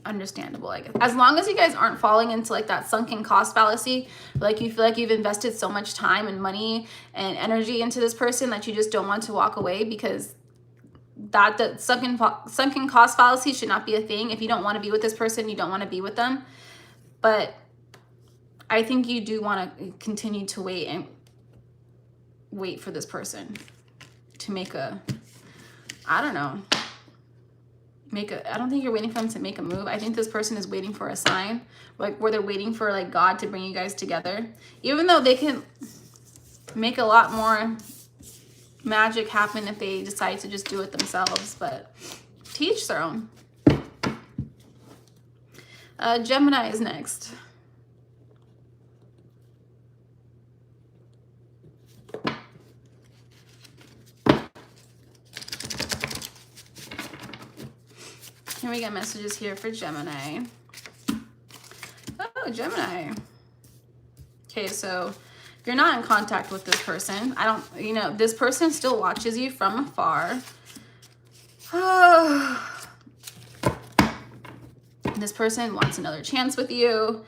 S1: understandable, I guess. As long as you guys aren't falling into like that sunken cost fallacy, like you feel like you've invested so much time and money and energy into this person that you just don't want to walk away, because that sunken cost fallacy should not be a thing. If you don't want to be with this person, you don't want to be with them. But I think you do want to continue to wait for this person to make a, I don't know, I don't think you're waiting for them to make a move. I think this person is waiting for a sign, like where they're waiting for like God to bring you guys together. Even though they can make a lot more magic happen if they decide to just do it themselves, but to each their own. Gemini is next. Can we get messages here for Gemini? Oh, Gemini. Okay, so you're not in contact with this person. This person still watches you from afar. This person wants another chance with you.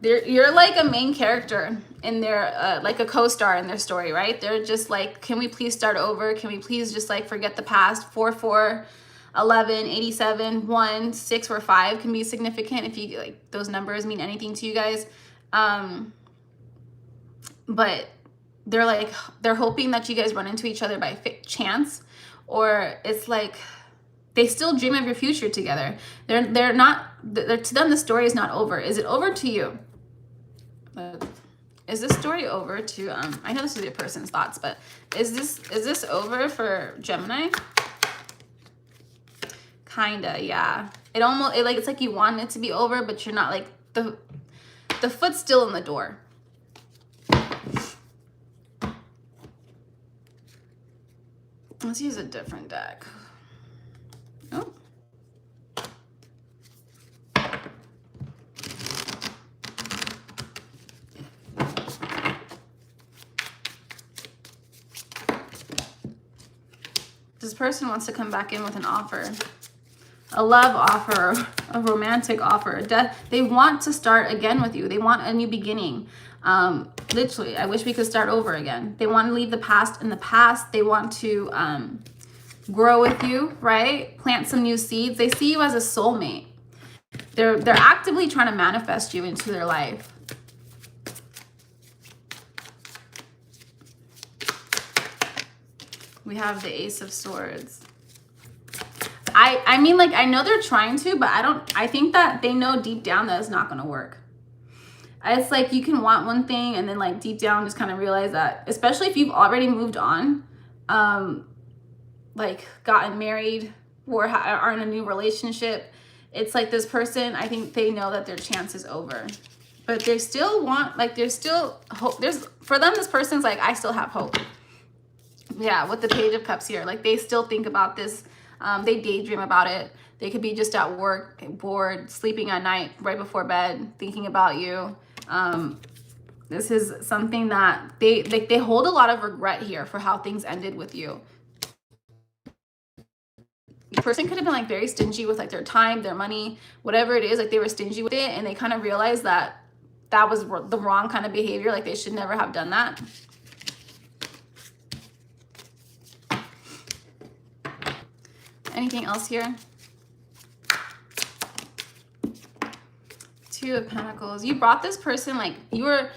S1: You're like a main character in their, like a co-star in their story, right? They're just like, can we please start over? Can we please just like forget the past? 4-4. 11, 87, 1, 6, or 5 can be significant if you like those numbers mean anything to you guys. But they're hoping that you guys run into each other by chance, or it's like they still dream of your future together. To them the story is not over. Is it over to you? Is this story over to I know this is your person's thoughts, but is this over for Gemini? Kinda, yeah. It almost, it's like you want it to be over, but you're not, like, the foot's still in the door. Let's use a different deck. Oh. This person wants to come back in with an offer. A love offer, a romantic offer, a death. They want to start again with you. They want a new beginning. Literally, I wish we could start over again. They want to leave the past in the past. They want to grow with you, right? Plant some new seeds. They see you as a soulmate. They're actively trying to manifest you into their life. We have the Ace of Swords. I mean, like, I know they're trying to, but I think that they know deep down that it's not going to work. It's like you can want one thing and then, like, deep down just kind of realize that, especially if you've already moved on, like gotten married or are in a new relationship. It's like this person, I think they know that their chance is over, but they still want, like, there's still hope. For them, this person's like, I still have hope. Yeah, with the Page of Cups here, like, they still think about this. They daydream about it. They could be just at work, bored, sleeping at night, right before bed, thinking about you. This is something that they hold a lot of regret here for how things ended with you. The person could have been, like, very stingy with, like, their time, their money, whatever it is. Like, they were stingy with it, and they kind of realized that that was the wrong kind of behavior. Like, they should never have done that. Anything else here? Two of Pentacles. You brought this person, like, you were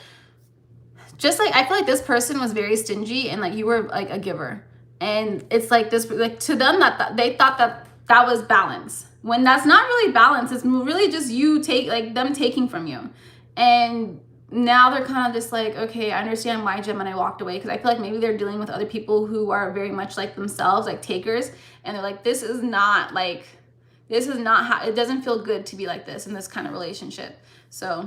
S1: just, like, I feel like this person was very stingy, and, like, you were, like, a giver. And it's like this, like, to them, that they thought that was balance, when that's not really balance. It's really just you them taking from you. And now they're kind of just like, okay, I understand why Gemini walked away, because I feel like maybe they're dealing with other people who are very much like themselves, like takers, and they're like, this is not how, it doesn't feel good to be like this in this kind of relationship. So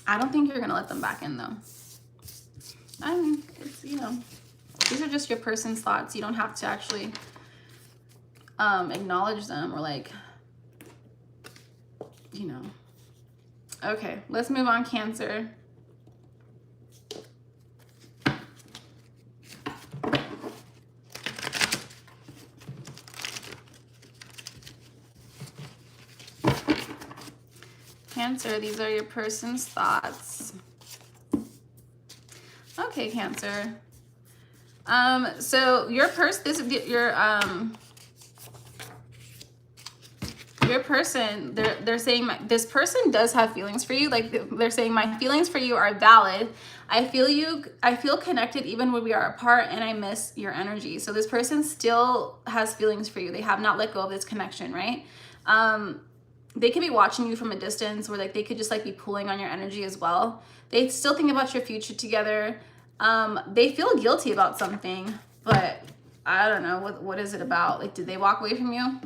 S1: I don't think you're gonna let them back in, though. I mean, it's, you know, these are just your person's thoughts. You don't have to actually acknowledge them or, like, you know. Okay, let's move on, Cancer. Cancer, these are your person's thoughts. Okay, Cancer. So your person, they're saying this person does have feelings for you. Like, they're saying, my feelings for you are valid. I feel connected even when we are apart, and I miss your energy. So this person still has feelings for you. They have not let go of this connection, right? They could be watching you from a distance, or, like, they could just, like, be pulling on your energy as well. They still think about your future together. They feel guilty about something, but I don't know, what is it about? Like, did they walk away from you?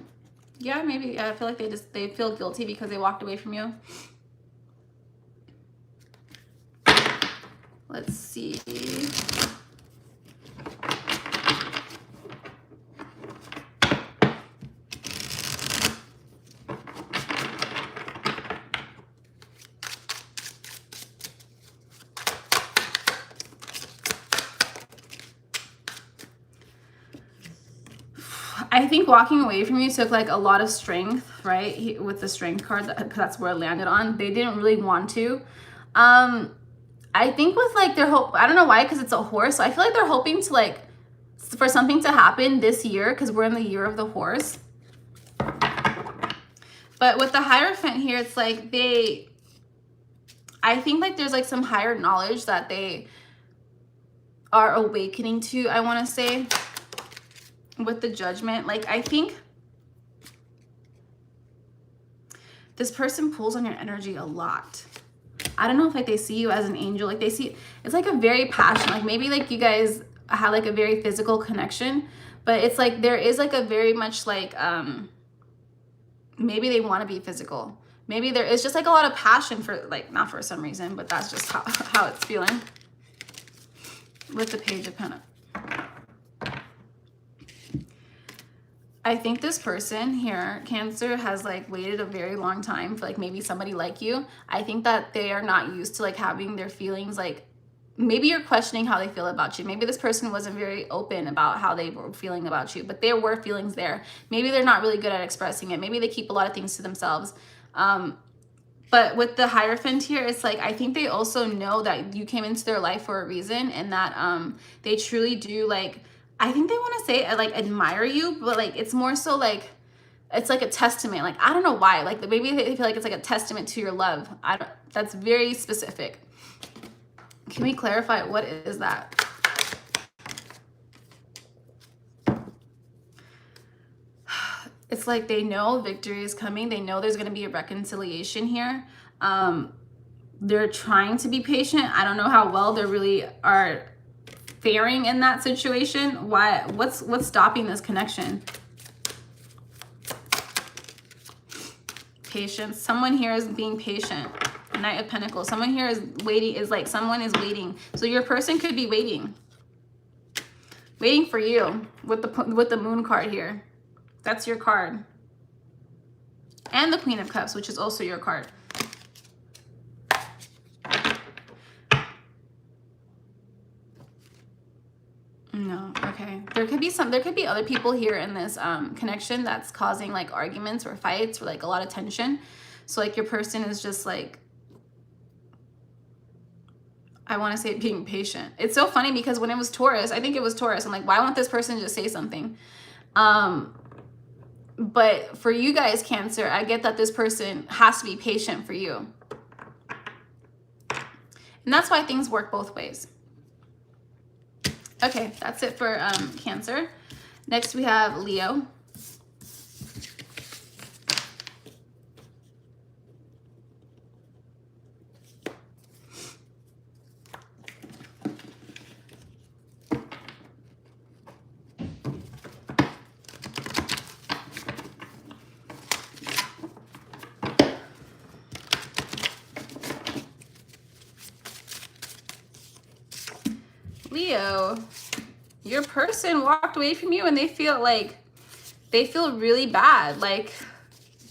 S1: Yeah, maybe. Yeah, I feel like they feel guilty because they walked away from you. Let's see. I think walking away from you took, like, a lot of strength, right? With the strength card, that's where it landed on. They didn't really want to. I think with, like, their hope, I don't know why, because it's a horse. So I feel like they're hoping to, like, for something to happen this year, because we're in the year of the horse. But with the Hierophant here, it's like I think, like, there's, like, some higher knowledge that they are awakening to, I want to say. With the Judgment, like, I think this person pulls on your energy a lot. I don't know if, like, they see you as an angel. Like, they see, it's like a very passionate, like, maybe, like, you guys had, like, a very physical connection, But it's like there is like a very much like maybe they want to be physical. Maybe there is just like a lot of passion for, like, not for some reason, but that's just how it's feeling. With the Page of Pentacles. I think this person here, Cancer, has like waited a very long time for like maybe somebody like you. I think that they are not used to like having their feelings, like maybe you're questioning how they feel about you. Maybe this person wasn't very open about how they were feeling about you, but there were feelings there. Maybe they're not really good at expressing it. Maybe they keep a lot of things to themselves. But with the Hierophant here, it's like, I think they also know that you came into their life for a reason, and that they truly do, like, I think they want to say, like, admire you, but like, it's more so like, it's like a testament. Like, I don't know why, like maybe they feel like it's like a testament to your love. That's very specific. Can we clarify, what is that? It's like they know victory is coming. They know there's going to be a reconciliation here. They're trying to be patient. I don't know how well they really are faring in that situation. What's stopping this connection? Patience. Someone here is being patient. Knight of Pentacles. Someone here is waiting, is like someone is waiting. So your person could be waiting for you with the Moon card here. That's your card. And the Queen of Cups, which is also your card. No, okay. There could be other people here in this connection that's causing like arguments or fights or like a lot of tension. So like your person is just like, I want to say being patient. It's so funny because when it was Taurus, I think it was Taurus, I'm like, why won't this person just say something? But for you guys, Cancer, I get that this person has to be patient for you. And that's why things work both ways. Okay, that's it for Cancer. Next we have Leo. Leo, your person walked away from you and they feel really bad. Like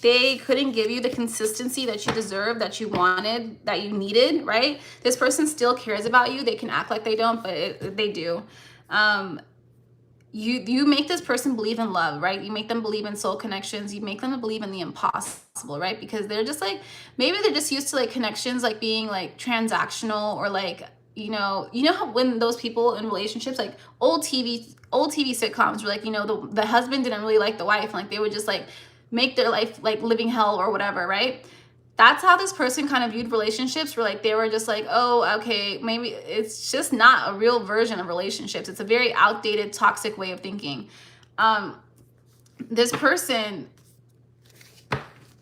S1: they couldn't give you the consistency that you deserve, that you wanted, that you needed, right? This person still cares about you. They can act like they don't, but they do. You make this person believe in love, right? You make them believe in soul connections. You make them believe in the impossible, right? Because they're just like, maybe they're just used to like connections, like being like transactional, or like, you know how when those people in relationships, like old TV sitcoms were like, you know, the husband didn't really like the wife, and like they would just like make their life like living hell or whatever, right? That's how this person kind of viewed relationships, where like they were just like, oh, okay, maybe it's just not a real version of relationships. It's a very outdated, toxic way of thinking. This person,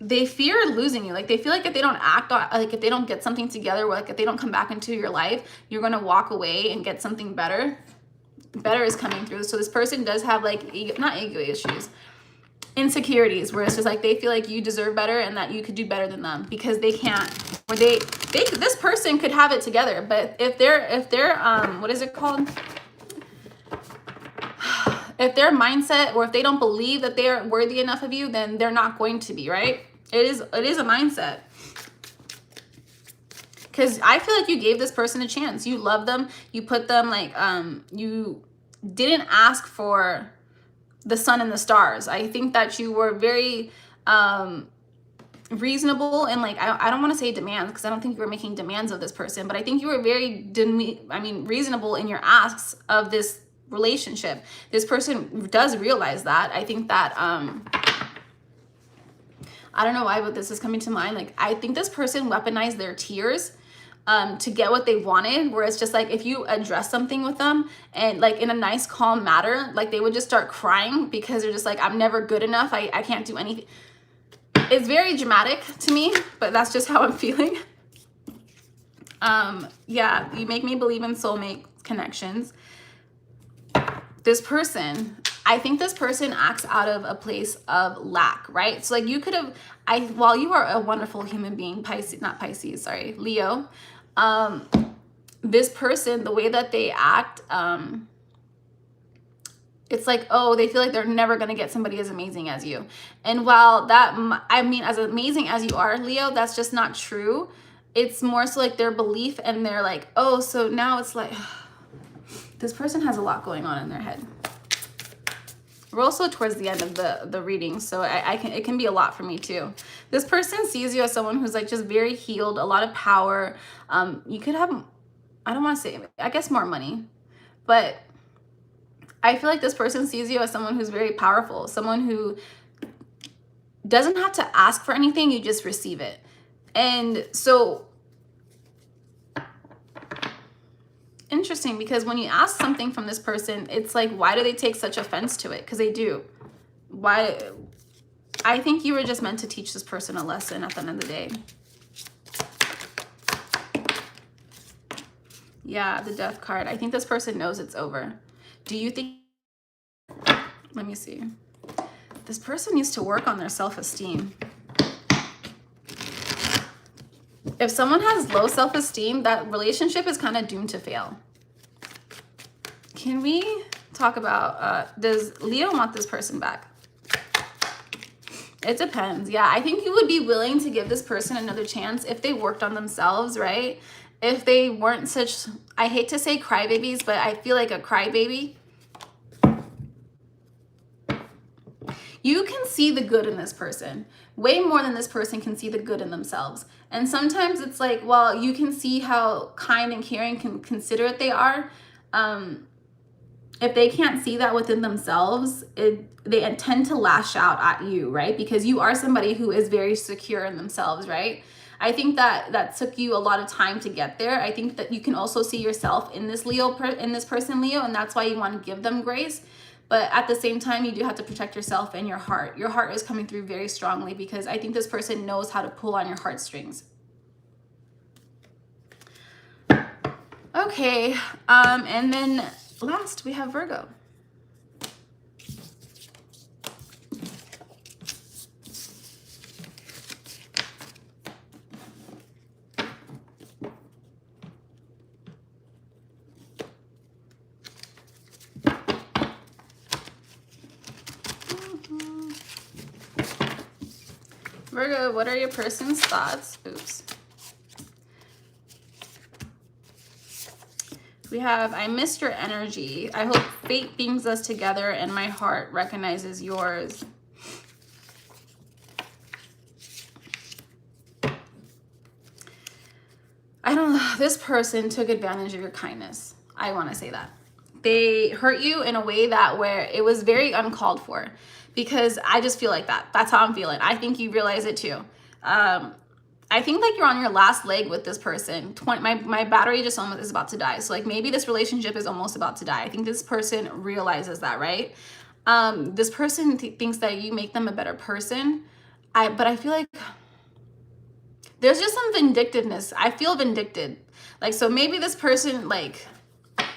S1: they fear losing you. Like they feel like if they don't act, like if they don't get something together, like if they don't come back into your life, you're going to walk away and get something better. Better is coming through. So this person does have like not ego issues, insecurities, where it's just like they feel like you deserve better and that you could do better than them, because they can't, or this person could have it together, but if they're what is it called, if their mindset, or if they don't believe that they're worthy enough of you, then they're not going to be, right? It is a mindset. Because I feel like you gave this person a chance. You love them. You put them like, you didn't ask for the sun and the stars. I think that you were very reasonable, and like, I don't want to say demands, because I don't think you were making demands of this person, but I think you were very, reasonable in your asks of this relationship. This person does realize that. I think that, I don't know why, but this is coming to mind. Like, I think this person weaponized their tears to get what they wanted, where it's just like, if you address something with them and like in a nice, calm manner, like they would just start crying because they're just like, I'm never good enough. I can't do anything. It's very dramatic to me, but that's just how I'm feeling. Yeah, you make me believe in soulmate connections. This person, I think this person acts out of a place of lack, right? So like you could have, while you are a wonderful human being, Leo, this person, the way that they act, it's like, oh, they feel like they're never going to get somebody as amazing as you. And while that, I mean, as amazing as you are, Leo, that's just not true. It's more so like their belief, and they're like, oh, so now it's like, this person has a lot going on in their head. We're also towards the end of the reading, so it can be a lot for me too. This person sees you as someone who's like just very healed, a lot of power. You could have, I don't want to say, I guess more money, but I feel like this person sees you as someone who's very powerful, someone who doesn't have to ask for anything, you just receive it. And so, interesting, because when you ask something from this person, it's like, why do they take such offense to it? Because they do. Why? I think you were just meant to teach this person a lesson at the end of the day. Yeah, the Death card. I think this person knows it's over. Do you think, let me see. This person needs to work on their self-esteem. If someone has low self-esteem, that relationship is kind of doomed to fail. Can we talk about, does Leo want this person back? It depends. Yeah, I think you would be willing to give this person another chance if they worked on themselves, right? If they weren't such, I hate to say crybabies, but I feel like a crybaby. You can see the good in this person way more than this person can see the good in themselves. And sometimes it's like, well, you can see how kind and caring and considerate they are. If they can't see that within themselves, they tend to lash out at you, right? Because you are somebody who is very secure in themselves, right? I think that took you a lot of time to get there. I think that you can also see yourself in this person, Leo, and that's why you want to give them grace. But at the same time, you do have to protect yourself and your heart. Your heart is coming through very strongly because I think this person knows how to pull on your heartstrings. Okay, and then last we have Virgo. Virgo, what are your person's thoughts? Oops. We have, I missed your energy. I hope fate brings us together and my heart recognizes yours. I don't know. This person took advantage of your kindness. I want to say that. They hurt you in a way that where it was very uncalled for. Because I just feel like that. That's how I'm feeling. I think you realize it too. I think like you're on your last leg with this person. My battery just almost is about to die. So like maybe this relationship is almost about to die. I think this person realizes that, right? This person thinks that you make them a better person. But I feel like there's just some vindictiveness. I feel vindicted. Like, so maybe this person, like,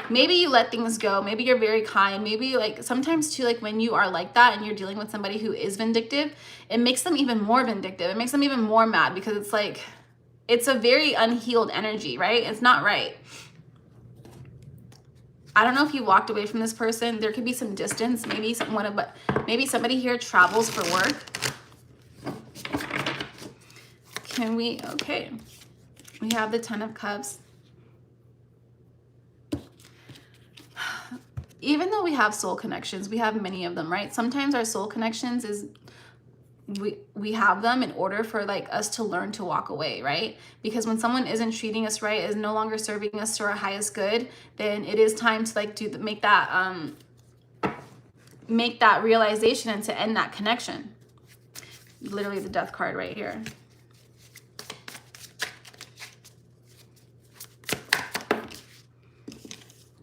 S1: maybe you let things go. Maybe you're very kind. Maybe like sometimes too, like when you are like that and you're dealing with somebody who is vindictive, it makes them even more vindictive. It makes them even more mad because it's like, it's a very unhealed energy, right? It's not right. I don't know if you walked away from this person. There could be some distance. Maybe maybe somebody here travels for work. Okay. We have the Ten of Cups. Even though we have soul connections, we have many of them, right? Sometimes our soul connections is we have them in order for like us to learn to walk away, right? Because when someone isn't treating us right, is no longer serving us to our highest good, then it is time to like make that realization and to end that connection. Literally the Death card right here.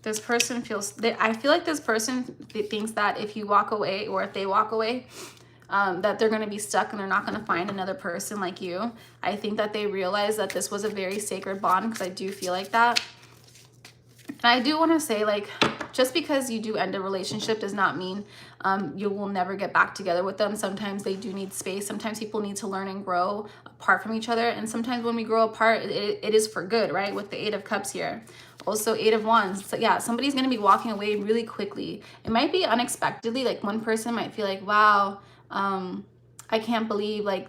S1: This person feels, I feel like this person thinks that if you walk away or if they walk away, that they're going to be stuck and they're not going to find another person like you. I think that they realize that this was a very sacred bond because I do feel like that. And I do want to say, like, just because you do end a relationship does not mean you will never get back together with them. Sometimes they do need space. Sometimes people need to learn and grow apart from each other. And sometimes when we grow apart, it is for good, right? With the 8 of Cups here. Also 8 of Wands. So yeah, somebody's going to be walking away really quickly. It might be unexpectedly. Like one person might feel like, wow, I can't believe like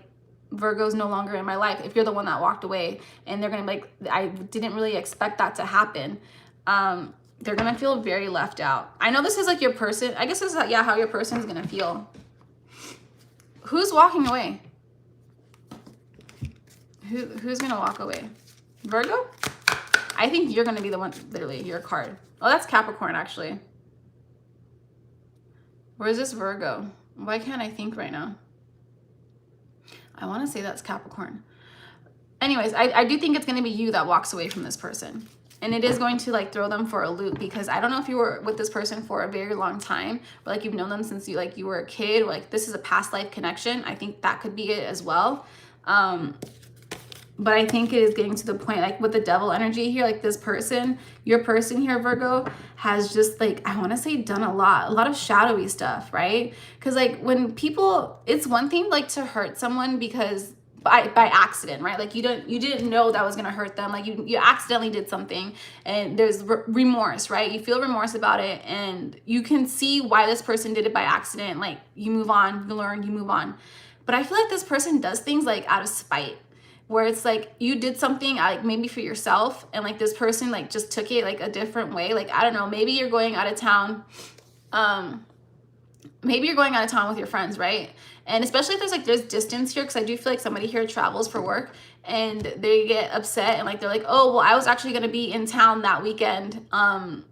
S1: Virgo's no longer in my life. If you're the one that walked away, and they're going to be like, I didn't really expect that to happen. They're going to feel very left out. I know this is like your person. I guess this is yeah, how your person is going to feel. Who's walking away? Who's going to walk away? Virgo? I think you're going to be the one, literally, your card. Oh, that's Capricorn, actually. Where is this Virgo? Why can't I think right now? I want to say that's Capricorn. Anyways, I do think it's going to be you that walks away from this person. And it is going to like throw them for a loop, because I don't know if you were with this person for a very long time, but like you've known them since you were a kid, or like this is a past life connection. I think that could be it as well. But I think it is getting to the point, like with the devil energy here, like this person, your person here, Virgo, has just like, I want to say done a lot of shadowy stuff, right? Because like when people, it's one thing like to hurt someone because by accident, right? Like you didn't know that was going to hurt them. Like you accidentally did something, and there's remorse, right? You feel remorse about it, and you can see why this person did it by accident. Like you move on, you learn, you move on. But I feel like this person does things like out of spite, where it's like you did something like maybe for yourself, and like this person like just took it like a different way. Like, I don't know, maybe you're going out of town. Maybe you're going out of town with your friends, right? And especially if there's distance here, because I do feel like somebody here travels for work, and they get upset and like they're like, oh, well, I was actually going to be in town that weekend, and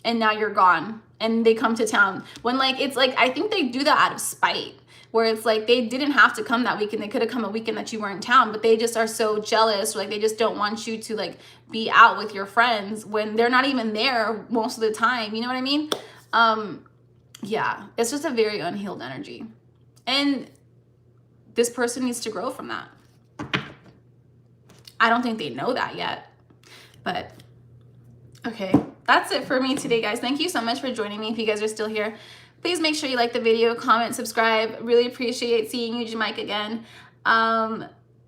S1: now you're gone. And they come to town when like it's like, I think they do that out of spite, where it's like they didn't have to come that weekend. They could have come a weekend that you were in town, but they just are so jealous, or like they just don't want you to like be out with your friends when they're not even there most of the time. You know what I mean? Yeah, it's just a very unhealed energy. And this person needs to grow from that. I don't think they know that yet, but okay. That's it for me today, guys. Thank you so much for joining me. If you guys are still here, please make sure you like the video, comment, subscribe. Really appreciate seeing you, Jamaica, again.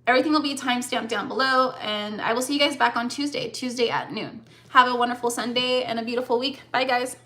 S1: Everything will be timestamped down below, and I will see you guys back on Tuesday at noon. Have a wonderful Sunday and a beautiful week. Bye, guys.